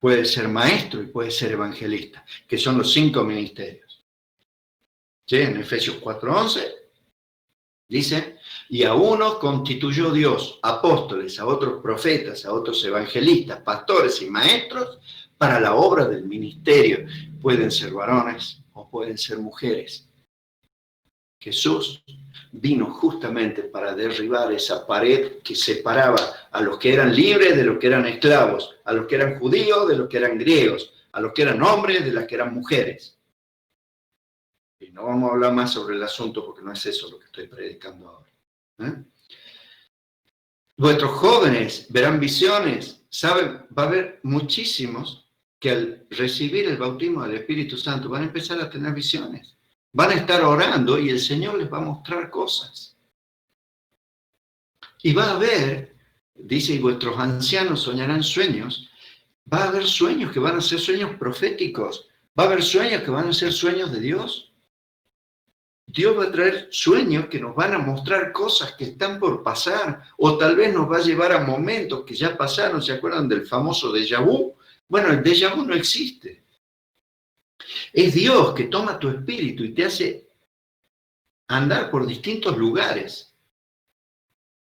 puede ser maestro y puede ser evangelista, que son los 5 ministerios. ¿Sí? En Efesios 4:11 dice, y a unos constituyó Dios apóstoles, a otros profetas, a otros evangelistas, pastores y maestros para la obra del ministerio. Pueden ser varones o pueden ser mujeres. Jesús vino justamente para derribar esa pared que separaba a los que eran libres de los que eran esclavos, a los que eran judíos de los que eran griegos, a los que eran hombres de las que eran mujeres. Y no vamos a hablar más sobre el asunto porque no es eso lo que estoy predicando ahora. Vuestros jóvenes verán visiones. ¿Saben? Va a haber muchísimos que al recibir el bautismo del Espíritu Santo van a empezar a tener visiones. Van a estar orando y el Señor les va a mostrar cosas. Y va a haber, dice, y vuestros ancianos soñarán sueños. Va a haber sueños que van a ser sueños proféticos. Va a haber sueños que van a ser sueños de Dios. Dios va a traer sueños que nos van a mostrar cosas que están por pasar, o tal vez nos va a llevar a momentos que ya pasaron. ¿Se acuerdan del famoso déjà vu? Bueno, el déjà vu no existe. Es Dios que toma tu espíritu y te hace andar por distintos lugares.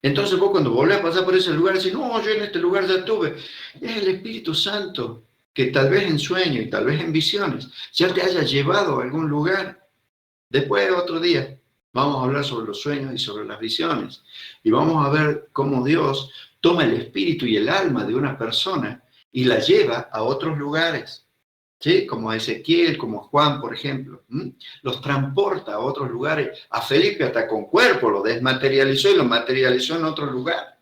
Entonces vos cuando volvés a pasar por ese lugar, decís, no, yo en este lugar ya estuve. Es el Espíritu Santo que tal vez en sueños y tal vez en visiones ya te haya llevado a algún lugar. Después, otro día, vamos a hablar sobre los sueños y sobre las visiones. Y vamos a ver cómo Dios toma el espíritu y el alma de una persona y la lleva a otros lugares. ¿Sí? Como a Ezequiel, como a Juan, por ejemplo. Los transporta a otros lugares. A Felipe hasta con cuerpo lo desmaterializó y lo materializó en otro lugar.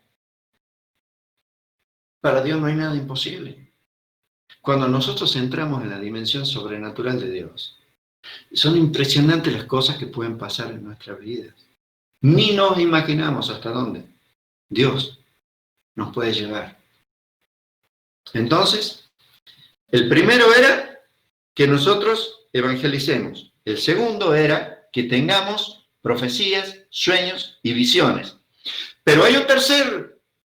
Para Dios no hay nada imposible. Cuando nosotros entramos en la dimensión sobrenatural de Dios, son impresionantes las cosas que pueden pasar en nuestras vidas. Ni nos imaginamos hasta dónde Dios nos puede llevar. Entonces, el primero era que nosotros evangelicemos. El segundo era que tengamos profecías, sueños y visiones. Pero hay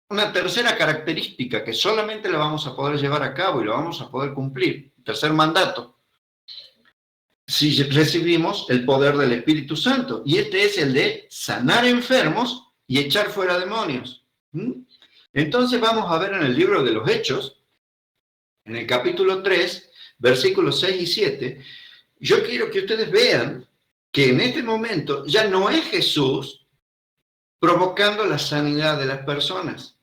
una tercera característica que solamente la vamos a poder llevar a cabo y la vamos a poder cumplir. Tercer mandato. Si recibimos el poder del Espíritu Santo. Y este es el de sanar enfermos y echar fuera demonios. Entonces vamos a ver en el libro de los Hechos, en el capítulo 3, versículos 6 y 7, yo quiero que ustedes vean que en este momento ya no es Jesús provocando la sanidad de las personas.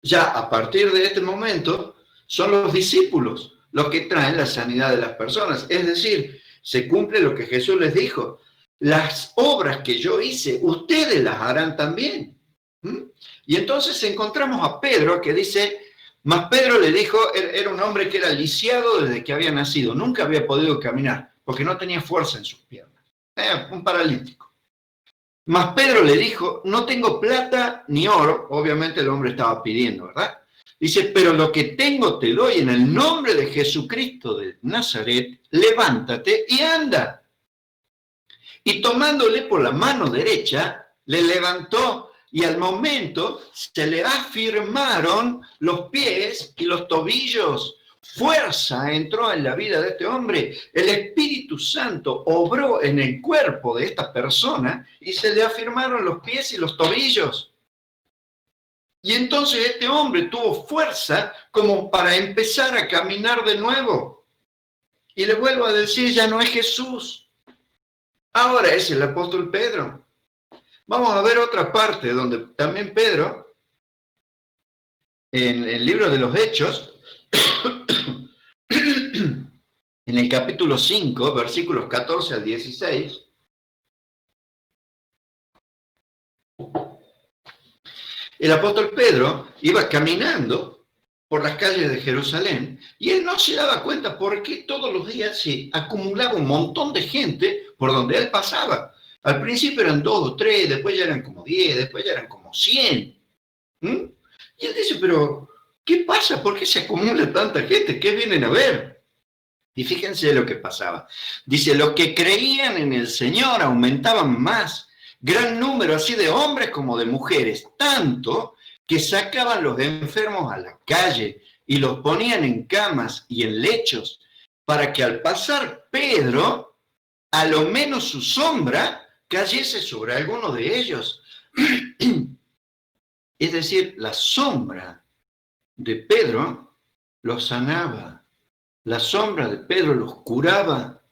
ya a partir de este momento son los discípulos los que traen la sanidad de las personas. Es decir, se cumple lo que Jesús les dijo. Las obras que yo hice, ustedes las harán también. Y entonces encontramos a Pedro que dice, mas Pedro le dijo, era un hombre que era lisiado desde que había nacido, nunca había podido caminar, porque no tenía fuerza en sus piernas. Era un paralítico. Mas Pedro le dijo, no tengo plata ni oro, obviamente el hombre estaba pidiendo, ¿verdad? Dice, pero lo que tengo te doy en el nombre de Jesucristo de Nazaret, levántate y anda. Y tomándole por la mano derecha, le levantó y al momento se le afirmaron los pies y los tobillos. Fuerza entró en la vida de este hombre. El Espíritu Santo obró en el cuerpo de esta persona y se le afirmaron los pies y los tobillos. Y entonces este hombre tuvo fuerza como para empezar a caminar de nuevo. Y le vuelvo a decir, ya no es Jesús. Ahora es el apóstol Pedro. Vamos a ver otra parte donde también Pedro, en el libro de los Hechos, en el capítulo 5, versículos 14 al 16, el apóstol Pedro iba caminando por las calles de Jerusalén y él no se daba cuenta por qué todos los días se acumulaba un montón de gente por donde él pasaba. Al principio eran 2 o 3, después ya eran como 10, después ya eran como 100. Y él dice, pero ¿qué pasa? ¿Por qué se acumula tanta gente? ¿Qué vienen a ver? Y fíjense lo que pasaba. Dice, los que creían en el Señor aumentaban más. Gran número así de hombres como de mujeres, tanto que sacaban los enfermos a la calle y los ponían en camas y en lechos, para que al pasar Pedro, a lo menos su sombra cayese sobre alguno de ellos. Es decir, la sombra de Pedro los sanaba, la sombra de Pedro los curaba.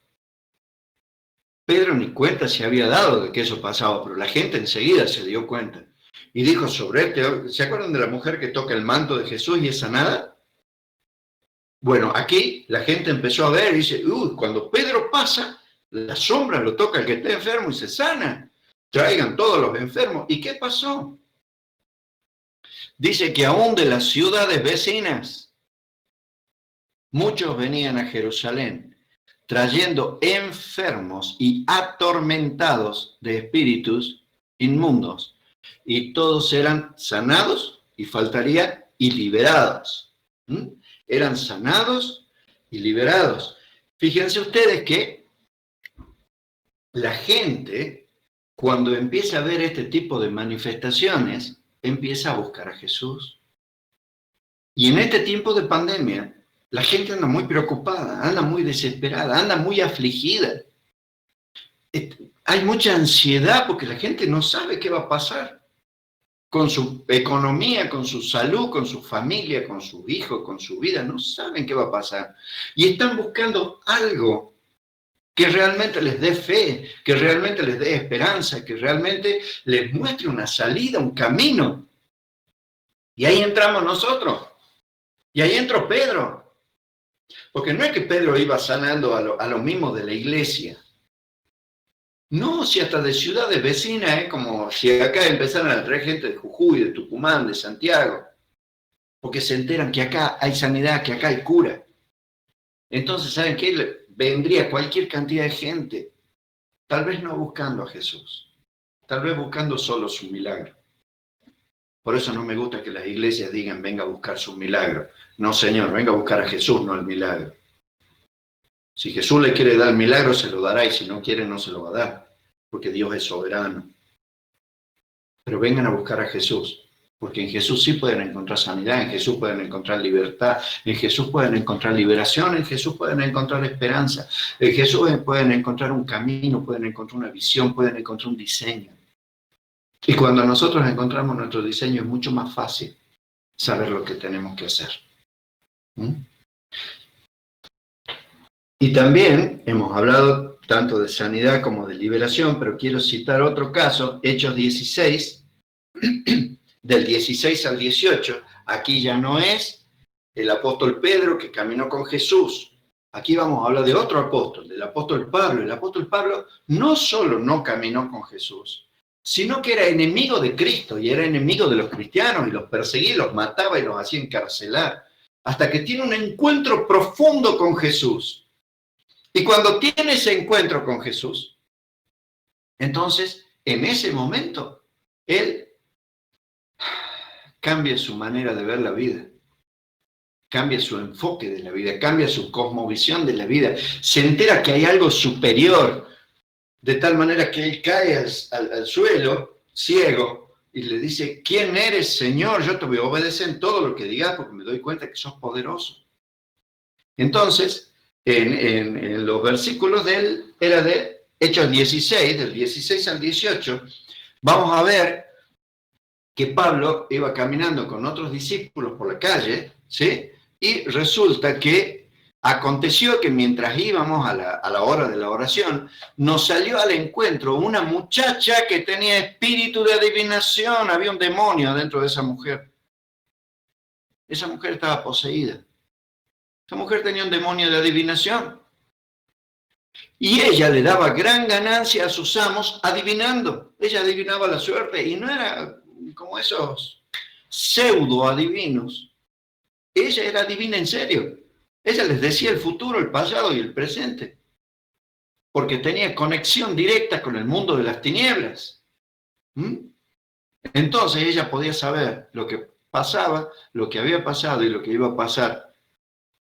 Pedro ni cuenta se había dado de que eso pasaba, pero la gente enseguida se dio cuenta. Y dijo sobre este, ¿se acuerdan de la mujer que toca el manto de Jesús y es sanada? Bueno, aquí la gente empezó a ver y dice, cuando Pedro pasa, la sombra lo toca al que está enfermo y se sana. Traigan todos los enfermos. ¿Y qué pasó? Dice que aún de las ciudades vecinas, muchos venían a Jerusalén, trayendo enfermos y atormentados de espíritus inmundos, y todos eran sanados, y faltaría, y liberados. Eran sanados y liberados. Fíjense ustedes que la gente, cuando empieza a ver este tipo de manifestaciones, empieza a buscar a Jesús. Y en este tiempo de pandemia, la gente anda muy preocupada, anda muy desesperada, anda muy afligida. Hay mucha ansiedad porque la gente no sabe qué va a pasar con su economía, con su salud, con su familia, con sus hijos, con su vida. No saben qué va a pasar. Y están buscando algo que realmente les dé fe, que realmente les dé esperanza, que realmente les muestre una salida, un camino. Y ahí entramos nosotros. Y ahí entró Pedro. Porque no es que Pedro iba sanando a lo mismo de la iglesia. No, si hasta de ciudades vecinas, como si acá empezaran a traer gente de Jujuy, de Tucumán, de Santiago, porque se enteran que acá hay sanidad, que acá hay cura. Entonces, ¿saben qué? Vendría cualquier cantidad de gente, tal vez no buscando a Jesús, tal vez buscando solo su milagro. Por eso no me gusta que las iglesias digan, venga a buscar su milagro. No, Señor, venga a buscar a Jesús, no el milagro. Si Jesús le quiere dar el milagro, se lo dará, y si no quiere, no se lo va a dar, porque Dios es soberano. Pero vengan a buscar a Jesús, porque en Jesús sí pueden encontrar sanidad, en Jesús pueden encontrar libertad, en Jesús pueden encontrar liberación, en Jesús pueden encontrar esperanza, en Jesús pueden encontrar un camino, pueden encontrar una visión, pueden encontrar un diseño. Y cuando nosotros encontramos nuestro diseño es mucho más fácil saber lo que tenemos que hacer. Y también hemos hablado tanto de sanidad como de liberación, pero quiero citar otro caso, Hechos 16, del 16 al 18, aquí ya no es el apóstol Pedro que caminó con Jesús. Aquí vamos a hablar de otro apóstol, del apóstol Pablo. El apóstol Pablo no solo no caminó con Jesús, sino que era enemigo de Cristo y era enemigo de los cristianos y los perseguía, los mataba y los hacía encarcelar, hasta que tiene un encuentro profundo con Jesús. Y cuando tiene ese encuentro con Jesús, entonces, en ese momento, él cambia su manera de ver la vida, cambia su enfoque de la vida, cambia su cosmovisión de la vida, se entera que hay algo superior, de tal manera que él cae al suelo, ciego, y le dice, ¿quién eres, Señor? Yo te voy a obedecer en todo lo que digas porque me doy cuenta que sos poderoso. Entonces, en los versículos de él, era de Hechos 16, del 16 al 18, vamos a ver que Pablo iba caminando con otros discípulos por la calle, ¿sí? Y resulta que aconteció que mientras íbamos a la hora de la oración, nos salió al encuentro una muchacha que tenía espíritu de adivinación, había un demonio dentro de esa mujer. Esa mujer estaba poseída. Esa mujer tenía un demonio de adivinación. Y ella le daba gran ganancia a sus amos adivinando. Ella adivinaba la suerte y no era como esos pseudo adivinos. Ella era adivina en serio. Ella les decía el futuro, el pasado y el presente. Porque tenía conexión directa con el mundo de las tinieblas. Entonces ella podía saber lo que pasaba, lo que había pasado y lo que iba a pasar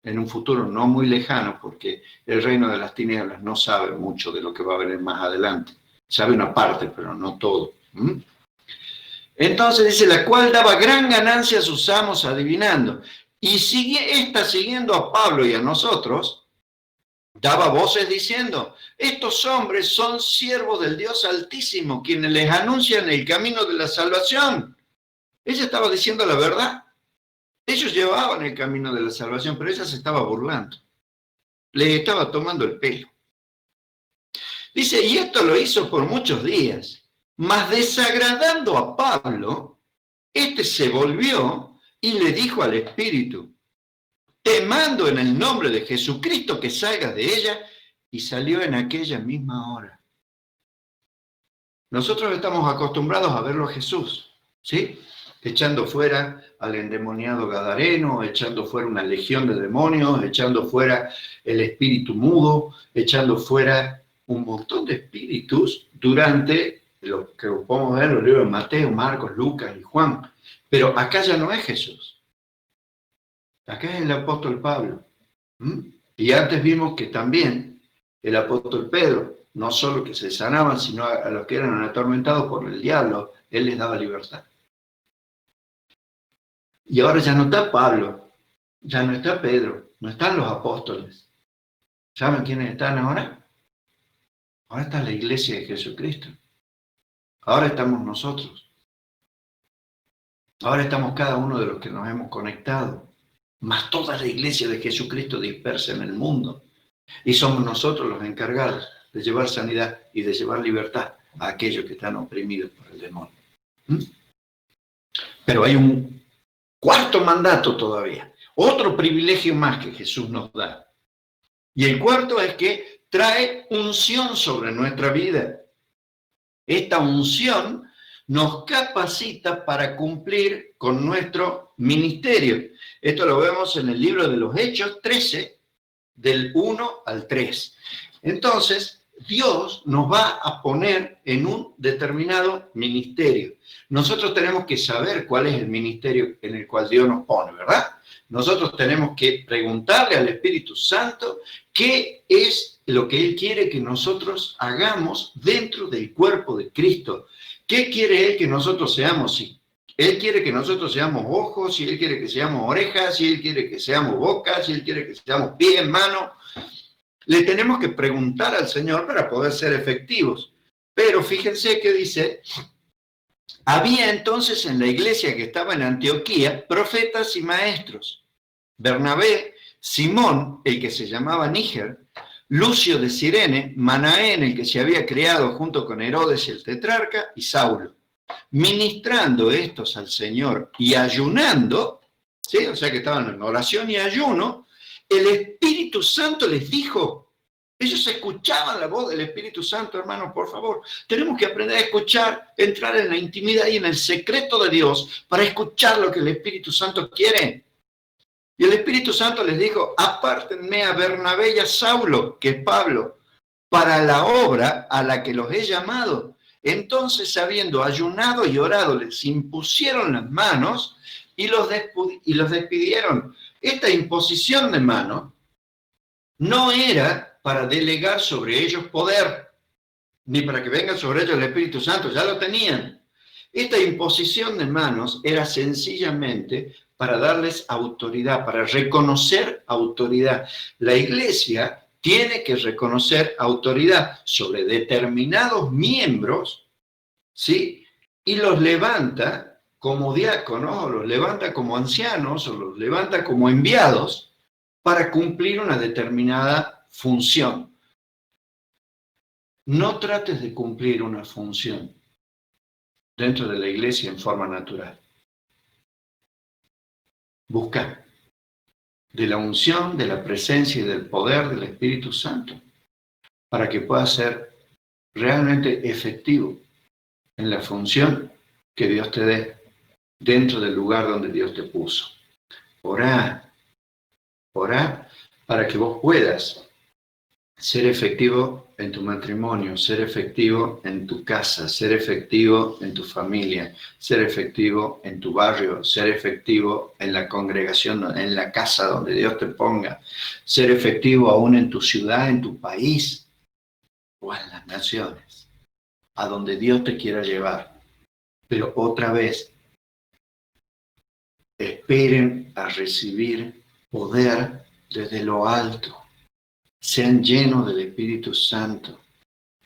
en un futuro no muy lejano, porque el reino de las tinieblas no sabe mucho de lo que va a venir más adelante. Sabe una parte, pero no todo. Entonces dice, la cual daba gran ganancia a sus amos adivinando. Y siguiendo a Pablo y a nosotros, daba voces diciendo, estos hombres son siervos del Dios Altísimo, quienes les anuncian el camino de la salvación. Ella estaba diciendo la verdad. Ellos llevaban el camino de la salvación, pero ella se estaba burlando. Le estaba tomando el pelo. Dice, y esto lo hizo por muchos días, mas desagradando a Pablo, este se volvió y le dijo al Espíritu, te mando en el nombre de Jesucristo que salgas de ella, y salió en aquella misma hora. Nosotros estamos acostumbrados a verlo a Jesús, ¿sí? Echando fuera al endemoniado gadareno, echando fuera una legión de demonios, echando fuera el espíritu mudo, echando fuera un montón de espíritus durante lo que podemos ver en los libros de Mateo, Marcos, Lucas y Juan. Pero acá ya no es Jesús. Acá es el apóstol Pablo. Y antes vimos que también el apóstol Pedro, no solo que se sanaban, sino a los que eran atormentados por el diablo, él les daba libertad. Y ahora ya no está Pablo, ya no está Pedro, no están los apóstoles. ¿Saben quiénes están ahora? Ahora está la iglesia de Jesucristo. Ahora estamos nosotros. Ahora estamos cada uno de los que nos hemos conectado, más toda la iglesia de Jesucristo dispersa en el mundo. Y somos nosotros los encargados de llevar sanidad y de llevar libertad a aquellos que están oprimidos por el demonio. Pero hay un cuarto mandato todavía, otro privilegio más que Jesús nos da. Y el cuarto es que trae unción sobre nuestra vida. Esta unción nos capacita para cumplir con nuestro ministerio. Esto lo vemos en el libro de los Hechos 13, del 1 al 3. Entonces, Dios nos va a poner en un determinado ministerio. Nosotros tenemos que saber cuál es el ministerio en el cual Dios nos pone, ¿verdad? Nosotros tenemos que preguntarle al Espíritu Santo qué es lo que Él quiere que nosotros hagamos dentro del cuerpo de Cristo. ¿Qué quiere Él que nosotros seamos? Si Él quiere que nosotros seamos ojos, si Él quiere que seamos orejas, si Él quiere que seamos boca, si Él quiere que seamos pies, manos. Le tenemos que preguntar al Señor para poder ser efectivos. Pero fíjense que dice, había entonces en la iglesia que estaba en Antioquía profetas y maestros. Bernabé, Simón, el que se llamaba Níger, Lucio de Cirene, Manaén, el que se había criado junto con Herodes el tetrarca, y Saulo. ministrando estos al Señor y ayunando, ¿sí? O sea que estaban en oración y ayuno, el Espíritu Santo les dijo, ellos escuchaban la voz del Espíritu Santo, hermanos, por favor. Tenemos que aprender a escuchar, entrar en la intimidad y en el secreto de Dios para escuchar lo que el Espíritu Santo quiere. Y el Espíritu Santo les dijo, apártenme a Bernabé y a Saulo, que es Pablo, para la obra a la que los he llamado. Entonces, habiendo ayunado y orado, les impusieron las manos y los despidieron. Esta imposición de manos no era para delegar sobre ellos poder, ni para que venga sobre ellos el Espíritu Santo, ya lo tenían. Esta imposición de manos era sencillamente para darles autoridad, para reconocer autoridad. La iglesia tiene que reconocer autoridad sobre determinados miembros, ¿sí? Y los levanta como diáconos, o los levanta como ancianos, o los levanta como enviados para cumplir una determinada función. No trates de cumplir una función dentro de la iglesia en forma natural. Busca de la unción, de la presencia y del poder del Espíritu Santo para que puedas ser realmente efectivo en la función que Dios te dé dentro del lugar donde Dios te puso. Orá para que vos puedas ser efectivo en tu matrimonio, ser efectivo en tu casa, ser efectivo en tu familia, ser efectivo en tu barrio, ser efectivo en la congregación, en la casa donde Dios te ponga, ser efectivo aún en tu ciudad, en tu país o en las naciones, a donde Dios te quiera llevar. Pero otra vez, esperen a recibir poder desde lo alto. Sean llenos del Espíritu Santo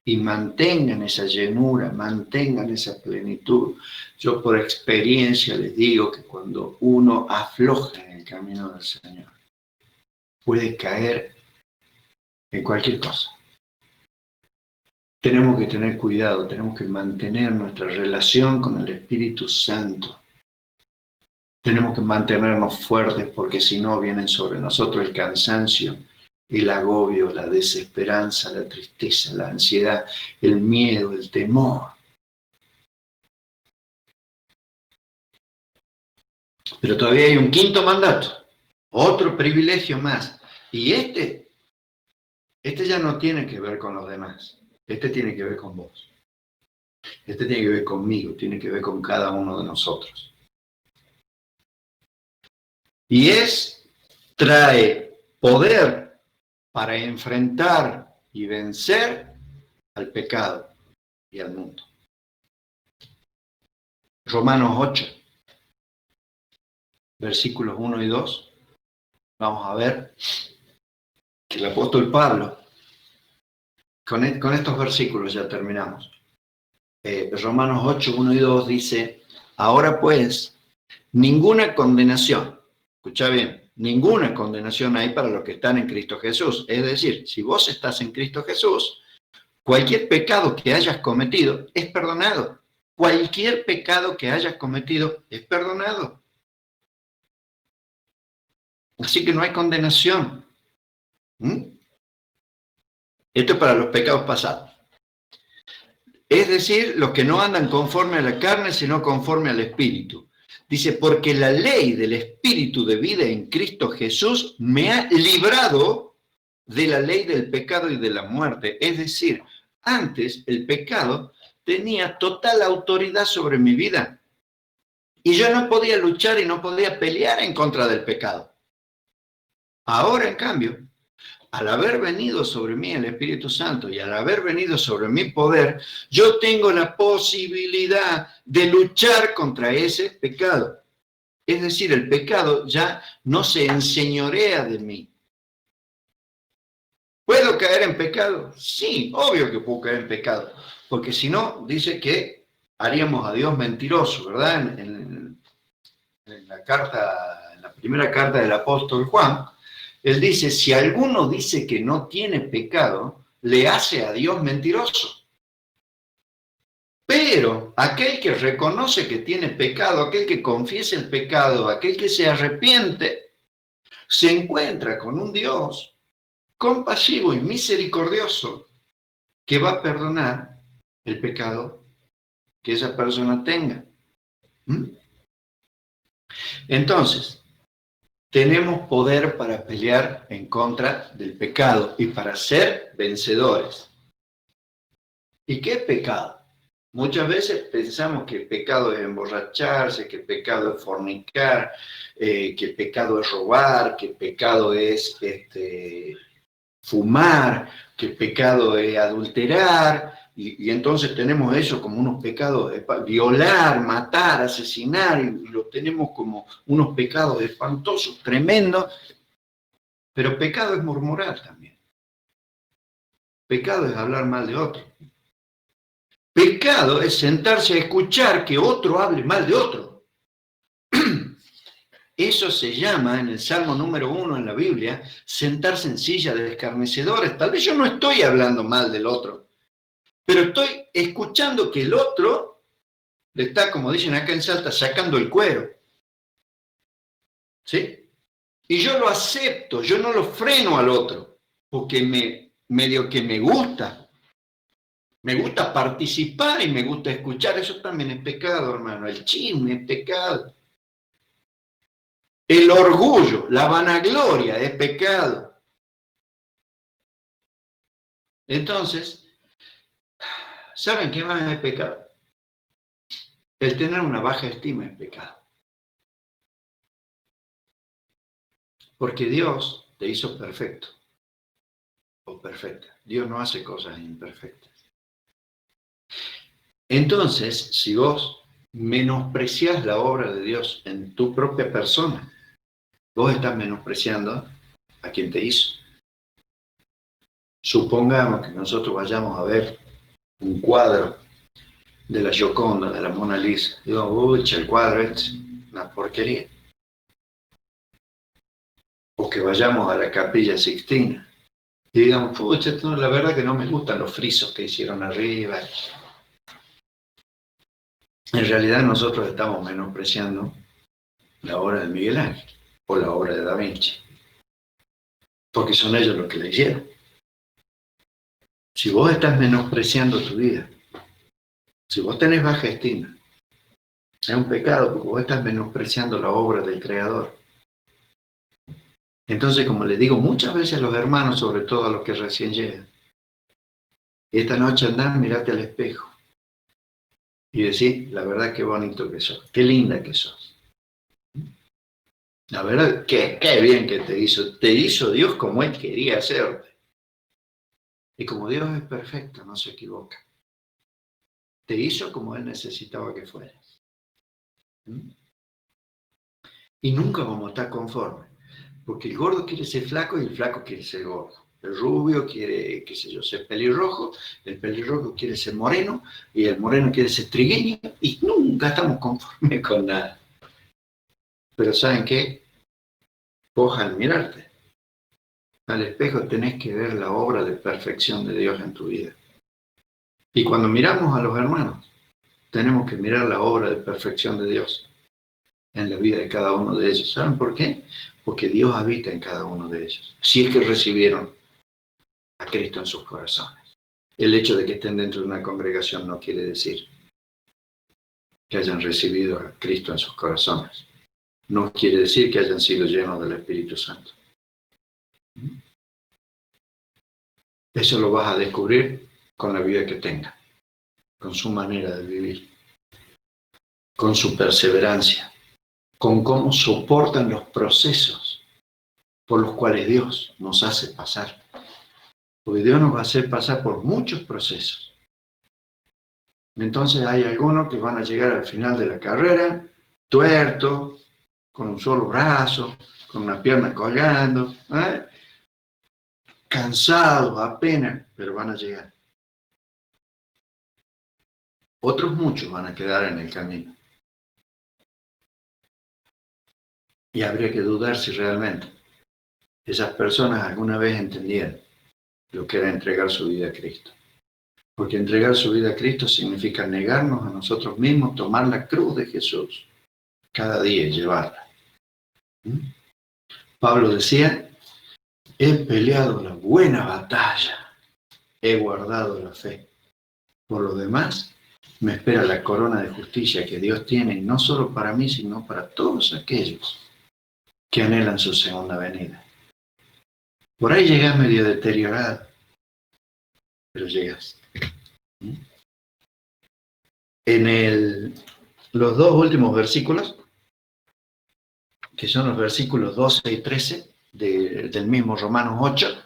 y mantengan esa llenura, mantengan esa plenitud. Yo por experiencia les digo que cuando uno afloja en el camino del Señor, puede caer en cualquier cosa. Tenemos que tener cuidado, tenemos que mantener nuestra relación con el Espíritu Santo. Tenemos que mantenernos fuertes porque si no vienen sobre nosotros el cansancio, el agobio, la desesperanza, la tristeza, la ansiedad, el miedo, el temor. Pero todavía hay un quinto mandato, otro privilegio más. Y este ya no tiene que ver con los demás. Este tiene que ver con vos. Este tiene que ver conmigo, tiene que ver con cada uno de nosotros. Y trae poder para enfrentar y vencer al pecado y al mundo. Romanos 8, versículos 1 y 2. Vamos a ver que el apóstol Pablo, con estos versículos ya terminamos. Romanos 8, 1 y 2 dice, ahora pues, ninguna condenación, escucha bien, ninguna condenación hay para los que están en Cristo Jesús. Es decir, si vos estás en Cristo Jesús, cualquier pecado que hayas cometido es perdonado. Cualquier pecado que hayas cometido es perdonado. Así que no hay condenación. Esto es para los pecados pasados. Es decir, los que no andan conforme a la carne, sino conforme al Espíritu. Dice, porque la ley del Espíritu de vida en Cristo Jesús me ha librado de la ley del pecado y de la muerte. Es decir, antes el pecado tenía total autoridad sobre mi vida. Y yo no podía luchar y no podía pelear en contra del pecado. Ahora, en cambio, al haber venido sobre mí el Espíritu Santo y al haber venido sobre mi poder, yo tengo la posibilidad de luchar contra ese pecado. Es decir, el pecado ya no se enseñorea de mí. ¿Puedo caer en pecado? Sí, obvio que puedo caer en pecado, porque si no, dice que haríamos a Dios mentiroso, ¿verdad? En la primera carta del apóstol Juan, él dice, si alguno dice que no tiene pecado, le hace a Dios mentiroso. Pero aquel que reconoce que tiene pecado, aquel que confiesa el pecado, aquel que se arrepiente, se encuentra con un Dios compasivo y misericordioso que va a perdonar el pecado que esa persona tenga. Entonces, tenemos poder para pelear en contra del pecado y para ser vencedores. ¿Y qué es pecado? Muchas veces pensamos que el pecado es emborracharse, que el pecado es fornicar, que el pecado es robar, que el pecado es fumar, que el pecado es adulterar, y entonces tenemos eso como unos pecados, violar, matar, asesinar, y lo tenemos como unos pecados espantosos, tremendos, pero pecado es murmurar también. Pecado es hablar mal de otro. Pecado es sentarse a escuchar que otro hable mal de otro. Eso se llama, en el Salmo número 1 en la Biblia, sentarse en silla de escarnecedores. Tal vez yo no estoy hablando mal del otro, pero estoy escuchando que el otro le está, como dicen acá en Salta, sacando el cuero. ¿Sí? Y yo lo acepto, yo no lo freno al otro, porque medio que me gusta. Me gusta participar y me gusta escuchar. Eso también es pecado, hermano. El chisme es pecado. El orgullo, la vanagloria es pecado. Entonces, ¿saben qué más es pecado? El tener una baja estima es pecado. Porque Dios te hizo perfecto o perfecta. Dios no hace cosas imperfectas. Entonces, si vos menospreciás la obra de Dios en tu propia persona, vos estás menospreciando a quien te hizo. Supongamos que nosotros vayamos a ver un cuadro de la Gioconda, de la Mona Lisa. Digo, uy, el cuadro es una porquería. O que vayamos a la Capilla Sixtina y digamos, pucha, la verdad que no me gustan los frisos que hicieron arriba. En realidad nosotros estamos menospreciando la obra de Miguel Ángel o la obra de Da Vinci, porque son ellos los que la hicieron. Si vos estás menospreciando tu vida, si vos tenés baja estima, es un pecado porque vos estás menospreciando la obra del Creador. Entonces, como les digo muchas veces a los hermanos, sobre todo a los que recién llegan, esta noche andá, mirate al espejo y decir, la verdad, qué bonito que sos, qué linda que sos. La verdad, qué bien que te hizo Dios como Él quería hacerte. Y como Dios es perfecto, no se equivoca. Te hizo como Él necesitaba que fueras. Y nunca vamos a estar conformes. Porque el gordo quiere ser flaco y el flaco quiere ser gordo. El rubio quiere, qué sé yo, ser pelirrojo, el pelirrojo quiere ser moreno y el moreno quiere ser trigueño y nunca estamos conformes con nada. Pero ¿saben qué? Vos al mirarte al espejo tenés que ver la obra de perfección de Dios en tu vida. Y cuando miramos a los hermanos, tenemos que mirar la obra de perfección de Dios en la vida de cada uno de ellos. ¿Saben por qué? Porque Dios habita en cada uno de ellos. Si es que recibieron a Cristo en sus corazones. El hecho de que estén dentro de una congregación no quiere decir que hayan recibido a Cristo en sus corazones. No quiere decir que hayan sido llenos del Espíritu Santo. Eso lo vas a descubrir con la vida que tenga, con su manera de vivir, con su perseverancia, con cómo soportan los procesos por los cuales Dios nos hace pasar. Porque Dios nos va a hacer pasar por muchos procesos. Entonces hay algunos que van a llegar al final de la carrera, tuertos, con un solo brazo, con una pierna colgando, cansados apenas, pero van a llegar. Otros muchos van a quedar en el camino. Y habría que dudar si realmente esas personas alguna vez entendieron lo que era entregar su vida a Cristo. Porque entregar su vida a Cristo significa negarnos a nosotros mismos, tomar la cruz de Jesús, cada día y llevarla. Pablo decía, he peleado la buena batalla, he guardado la fe. Por lo demás, me espera la corona de justicia que Dios tiene, no solo para mí, sino para todos aquellos que anhelan su segunda venida. Por ahí llegas medio deteriorado, pero llegas. En los dos últimos versículos, que son los versículos 12 y 13 del mismo Romanos 8,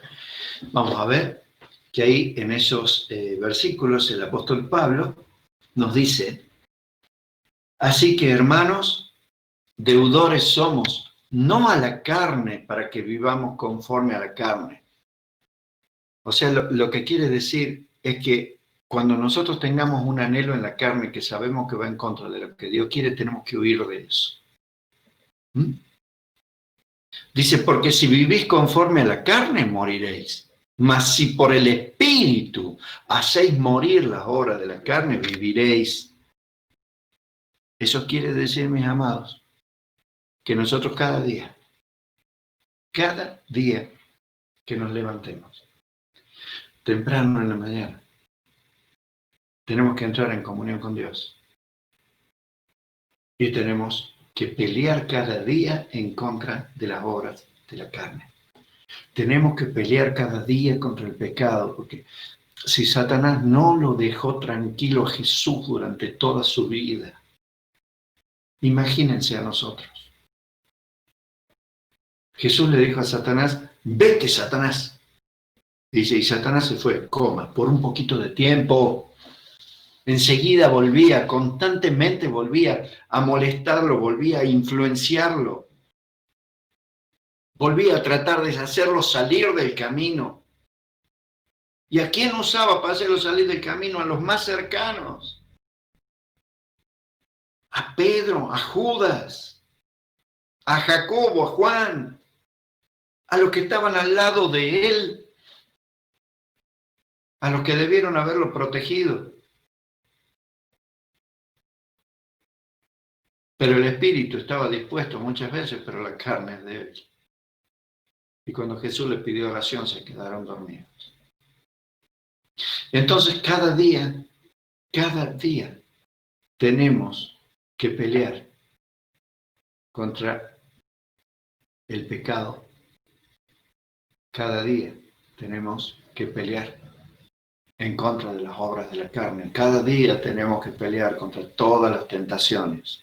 vamos a ver que ahí en esos versículos el apóstol Pablo nos dice, así que hermanos, deudores somos, no a la carne para que vivamos conforme a la carne. O sea, lo que quiere decir es que cuando nosotros tengamos un anhelo en la carne que sabemos que va en contra de lo que Dios quiere, tenemos que huir de eso. Dice, porque si vivís conforme a la carne, moriréis. Mas si por el Espíritu hacéis morir las obras de la carne, viviréis. Eso quiere decir, mis amados, que nosotros cada día que nos levantemos, temprano en la mañana, tenemos que entrar en comunión con Dios. Y tenemos que pelear cada día en contra de las obras de la carne. Tenemos que pelear cada día contra el pecado, porque si Satanás no lo dejó tranquilo a Jesús durante toda su vida, imagínense a nosotros. Jesús le dijo a Satanás, vete, Satanás. Dice, y Satanás se fue, por un poquito de tiempo. Enseguida volvía, constantemente volvía a molestarlo, volvía a influenciarlo. Volvía a tratar de hacerlo salir del camino. ¿Y a quién usaba para hacerlo salir del camino? A los más cercanos. A Pedro, a Judas, a Jacobo, a Juan, a los que estaban al lado de él, a los que debieron haberlo protegido. Pero el espíritu estaba dispuesto muchas veces, pero la carne es débil. Y cuando Jesús les pidió oración, se quedaron dormidos. Entonces, cada día, tenemos que pelear contra el pecado. Cada día tenemos que pelear en contra de las obras de la carne. Cada día tenemos que pelear contra todas las tentaciones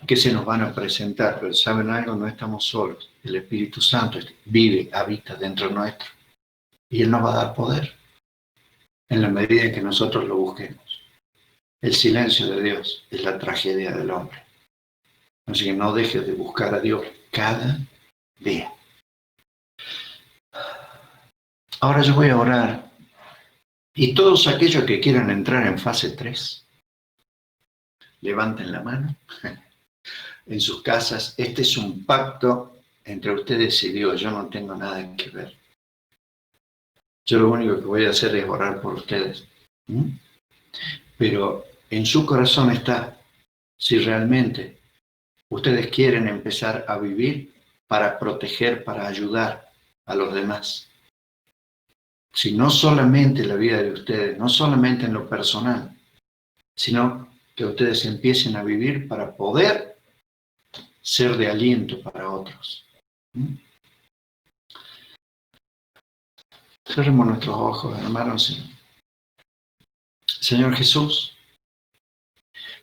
que se nos van a presentar. Pero ¿saben algo? No estamos solos. El Espíritu Santo vive, habita dentro nuestro. Y Él nos va a dar poder en la medida en que nosotros lo busquemos. El silencio de Dios es la tragedia del hombre. Así que no dejes de buscar a Dios cada día. Ahora yo voy a orar. Y todos aquellos que quieran entrar en fase 3, levanten la mano. En sus casas, este es un pacto entre ustedes y Dios. Yo no tengo nada que ver. Yo lo único que voy a hacer es orar por ustedes. Pero en su corazón está si realmente ustedes quieren empezar a vivir para proteger, para ayudar a los demás. Si no solamente la vida de ustedes, no solamente en lo personal, sino que ustedes empiecen a vivir para poder ser de aliento para otros. Cerremos nuestros ojos, hermanos. Señor Jesús,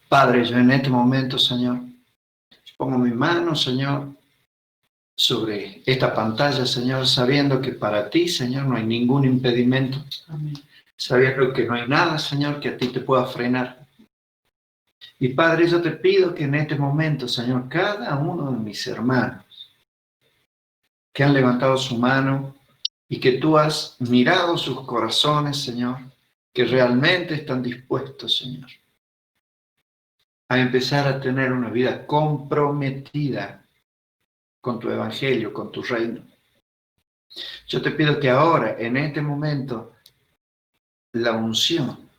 Padre, yo en este momento, Señor, pongo mi mano, Señor, sobre esta pantalla, Señor, sabiendo que para ti, Señor, no hay ningún impedimento. Amén. Sabiendo que no hay nada, Señor, que a ti te pueda frenar. Y Padre, yo te pido que en este momento, Señor, cada uno de mis hermanos que han levantado su mano y que tú has mirado sus corazones, Señor, que realmente están dispuestos, Señor, a empezar a tener una vida comprometida con tu evangelio, con tu reino. Yo te pido que ahora, en este momento, la unción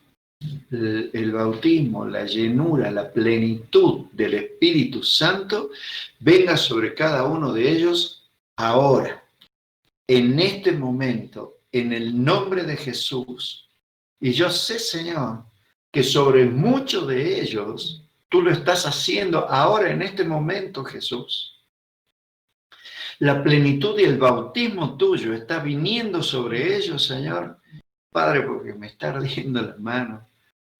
el bautismo, la llenura, la plenitud del Espíritu Santo venga sobre cada uno de ellos ahora, en este momento, en el nombre de Jesús. Y yo sé, Señor, que sobre muchos de ellos tú lo estás haciendo ahora, en este momento, Jesús. La plenitud y el bautismo tuyo está viniendo sobre ellos, Señor. Padre, porque me está ardiendo la mano.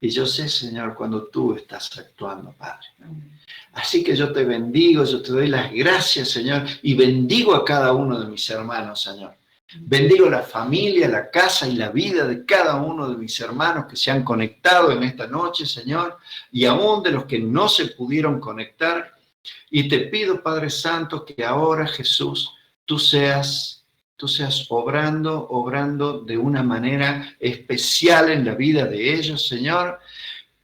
Y yo sé, Señor, cuando tú estás actuando, Padre. Así que yo te bendigo, yo te doy las gracias, Señor, y bendigo a cada uno de mis hermanos, Señor. Bendigo la familia, la casa y la vida de cada uno de mis hermanos que se han conectado en esta noche, Señor, y aún de los que no se pudieron conectar. Y te pido, Padre Santo, que ahora, Jesús, tú seas obrando de una manera especial en la vida de ellos, Señor.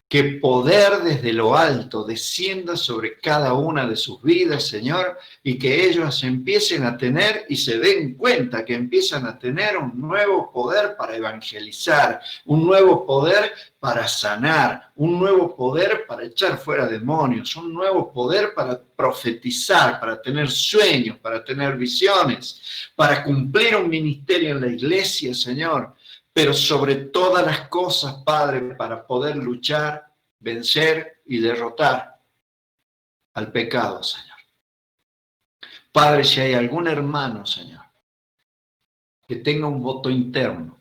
Que poder desde lo alto descienda sobre cada una de sus vidas, Señor, y que ellos empiecen a tener y se den cuenta que empiezan a tener un nuevo poder para evangelizar, un nuevo poder para sanar, un nuevo poder para echar fuera demonios, un nuevo poder para profetizar, para tener sueños, para tener visiones, para cumplir un ministerio en la iglesia, Señor. Pero sobre todas las cosas, Padre, para poder luchar, vencer y derrotar al pecado, Señor. Padre, si hay algún hermano, Señor, que tenga un voto interno,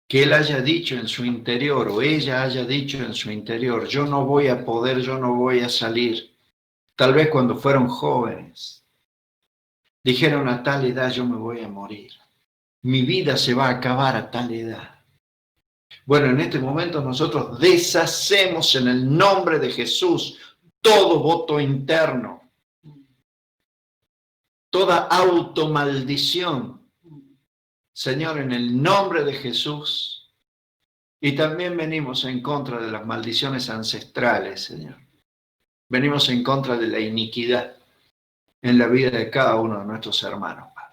que él haya dicho en su interior o ella haya dicho en su interior, yo no voy a poder, yo no voy a salir. Tal vez cuando fueron jóvenes, dijeron a tal edad yo me voy a morir. Mi vida se va a acabar a tal edad. Bueno, en este momento nosotros deshacemos en el nombre de Jesús todo voto interno, toda automaldición, Señor, en el nombre de Jesús. Y también venimos en contra de las maldiciones ancestrales, Señor. Venimos en contra de la iniquidad en la vida de cada uno de nuestros hermanos, Padre.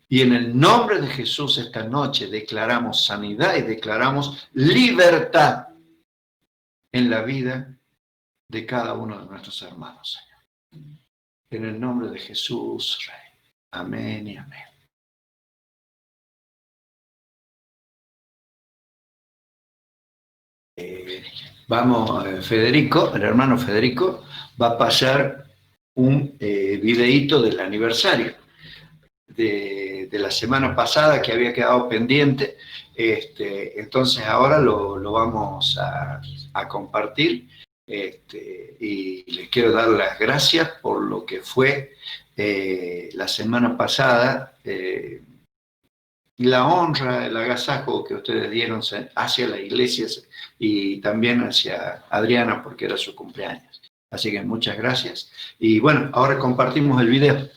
Y en el nombre de Jesús esta noche declaramos sanidad y declaramos libertad en la vida de cada uno de nuestros hermanos, Señor. En el nombre de Jesús, Rey. Amén y amén. Vamos, Federico, el hermano Federico, va a pasar un videíto del aniversario de la semana pasada que había quedado pendiente. Entonces ahora lo vamos a compartir. Y les quiero dar las gracias por lo que fue la semana pasada, la honra, el agasajo que ustedes dieron hacia la iglesia y también hacia Adriana porque era su cumpleaños. Así que muchas gracias. Y bueno, ahora compartimos el video.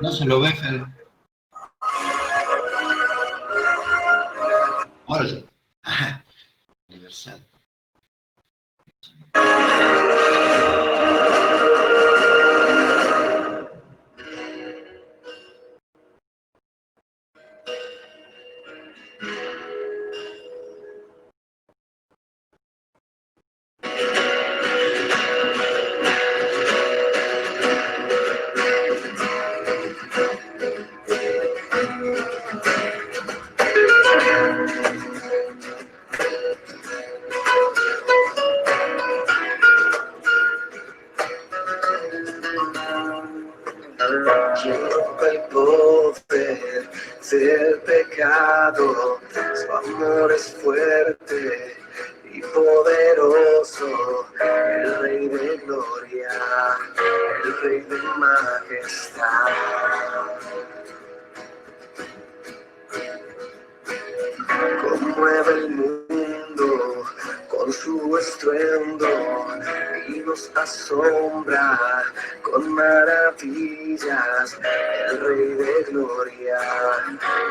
No se lo ve, Fede. Órale. Ajá. Universal. El poder del pecado, su amor es fuerte y poderoso, el Rey de gloria, el Rey de majestad. Conmueve el mundo con su estruendo y nos asombra con maravillas. El Rey de gloria,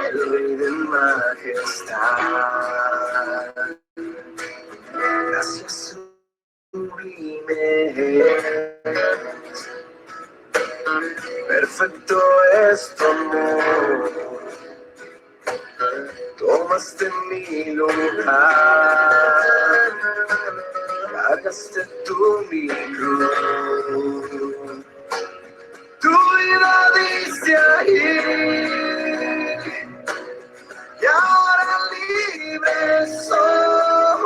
el Rey de majestad. Gracias sublimes, perfecto es tu amor. Tomaste mi lugar, cargaste tú mi cruz. Tu vida diste ahí, y ahora libre soy.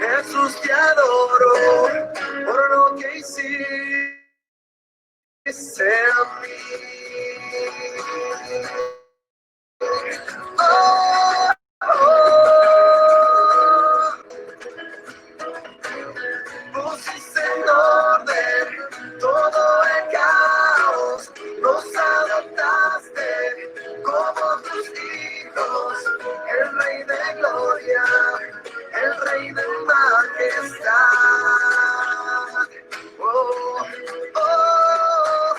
Jesús, te adoro por lo que hiciste a mí. Pusiste en orden todo el caos, nos adoptaste como tus hijos, el Rey de gloria, el Rey de majestad. Oh, oh,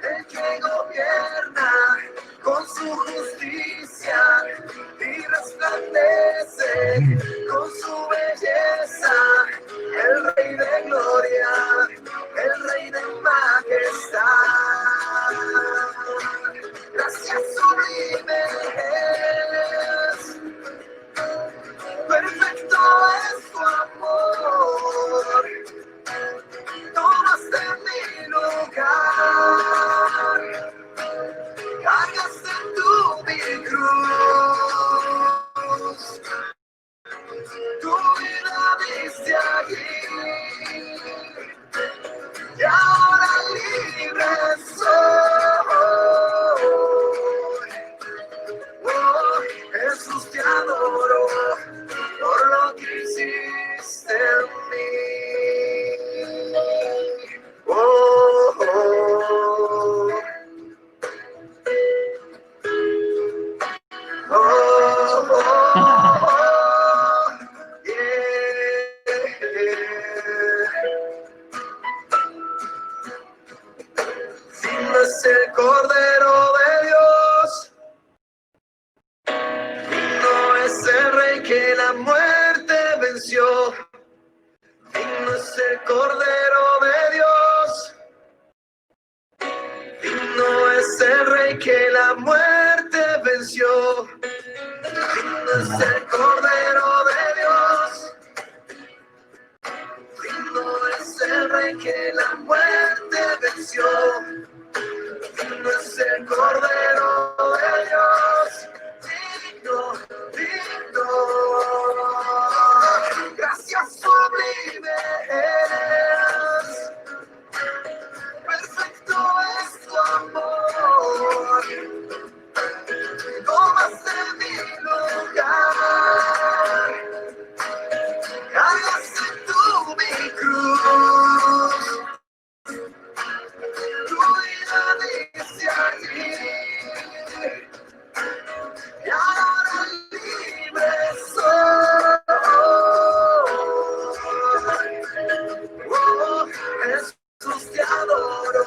el que gobierna con su justicia y resplandece con su belleza, el Rey de gloria, el Rey de majestad. Gracias sublimes, perfecto es tu amor. Tomaste mi lugar, cargaste tú mi cruz. Tu vida diste allí, y ahora libre soy. Oh, Jesús, te adoro por lo que hiciste en mí. Oh, oh. Oh, oh, oh, yeah. Digno es el Cordero de Dios, digno es el Rey que la muerte venció. Digno es el Cordero de Dios, digno es el Rey que la muerte venció. Digno es el Cordero de Dios, digno es el Rey que la muerte venció. Digno es el Cordero de Dios, digno, digno. Gracias sublimes, perfecto es tu amor. Tomaste mi lugar, cargaste tú mi cruz. Tu vida dice allí, y ahora libre soy. Oh, Jesús, te adoro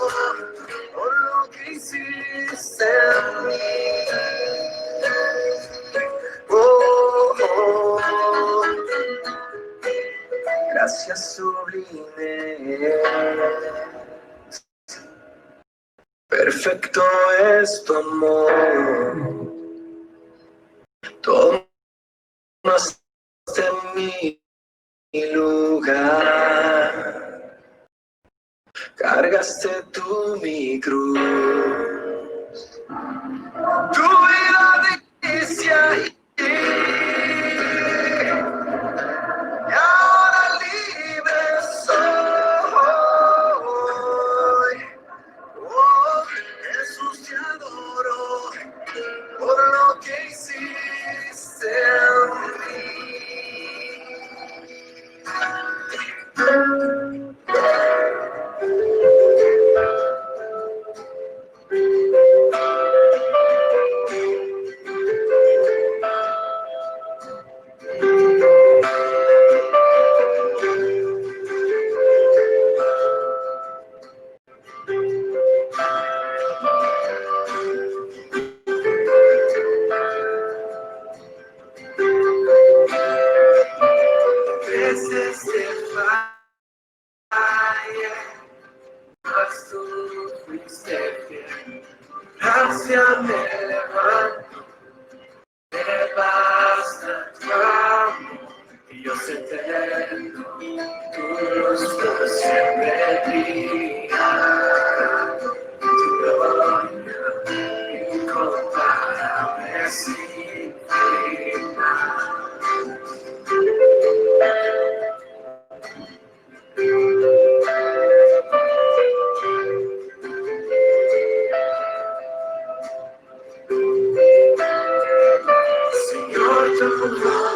por lo que hiciste en mí. Oh, oh. Gracias sublimes, perfecto es tu amor. Tomaste mi lugar, cargaste tú mi cruz. Tu vida dice ahí, y ahora libre soy. Oh, Jesús, te adoro por lo que hiciste en mí.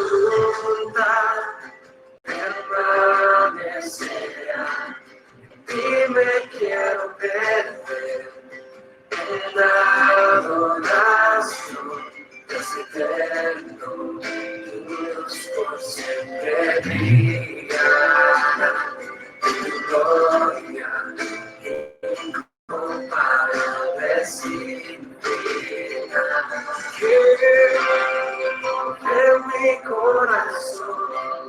voluntad permanecerá. Y me quiero perder en la adoración de ese eterno Dios por siempre brillará en tu gloria incomparable sin fin. Que en mi corazón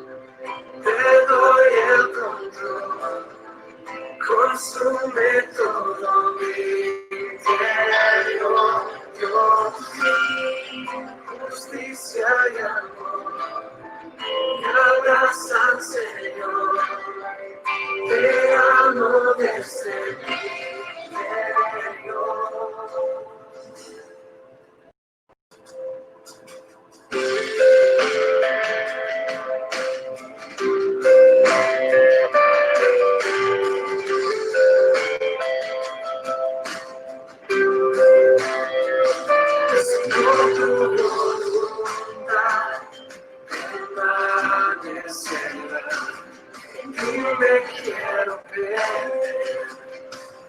te doy el control. Consume todo mi interior, Dios, justicia y amor, me abrazan, Señor, te amo desde mi interior. Y me quiero perder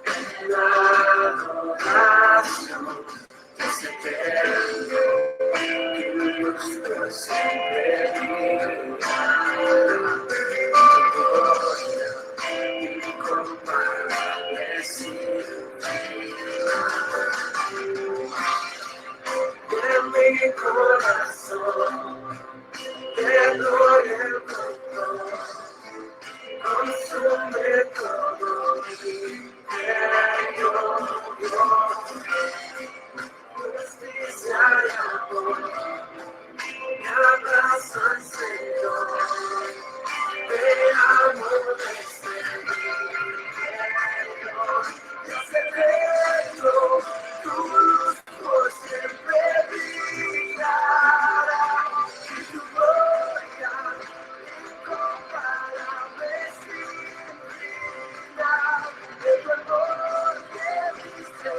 en la adoración de ese eterno Dios por siempre brillará. Incomparable sin en mi corazón te doy el control. Consume todo mi interior, Dios, justicia y amor, me abrazan, Señor, te amo desde mi interior, Dios eterno, tu luz por siempre brillará, y tu gloria incomparable sin vida, de tu amor que diste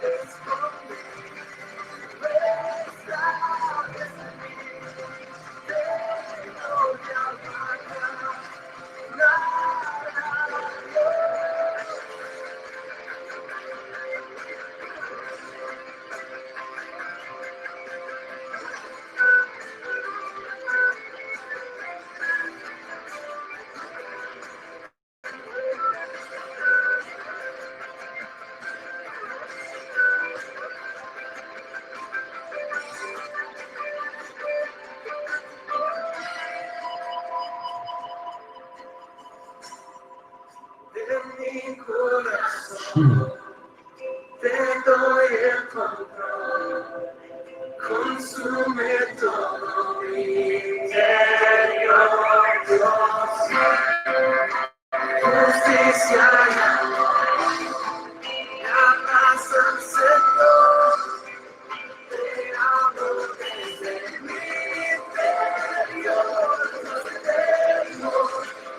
escondido está desde mí, te doy de mi corazón, te doy el control, consume todo mi interior, Dios, justicia y amor, me abrazan, Señor, te amo desde mi interior, Dios eterno,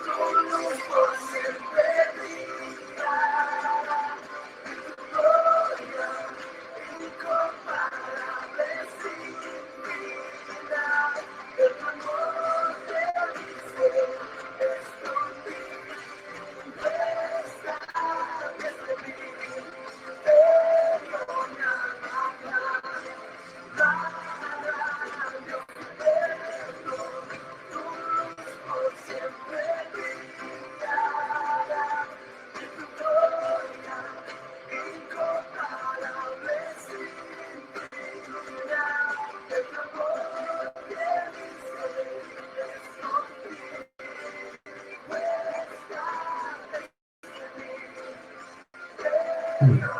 tu luz por siempre brillará, tu gloria incomparable sin vida, de tu amor que diste escondido está desde mí, te doy por siempre brillará, y tu gloria incomparable sin vida, de tu amor que diste escondido está desde mí, te doy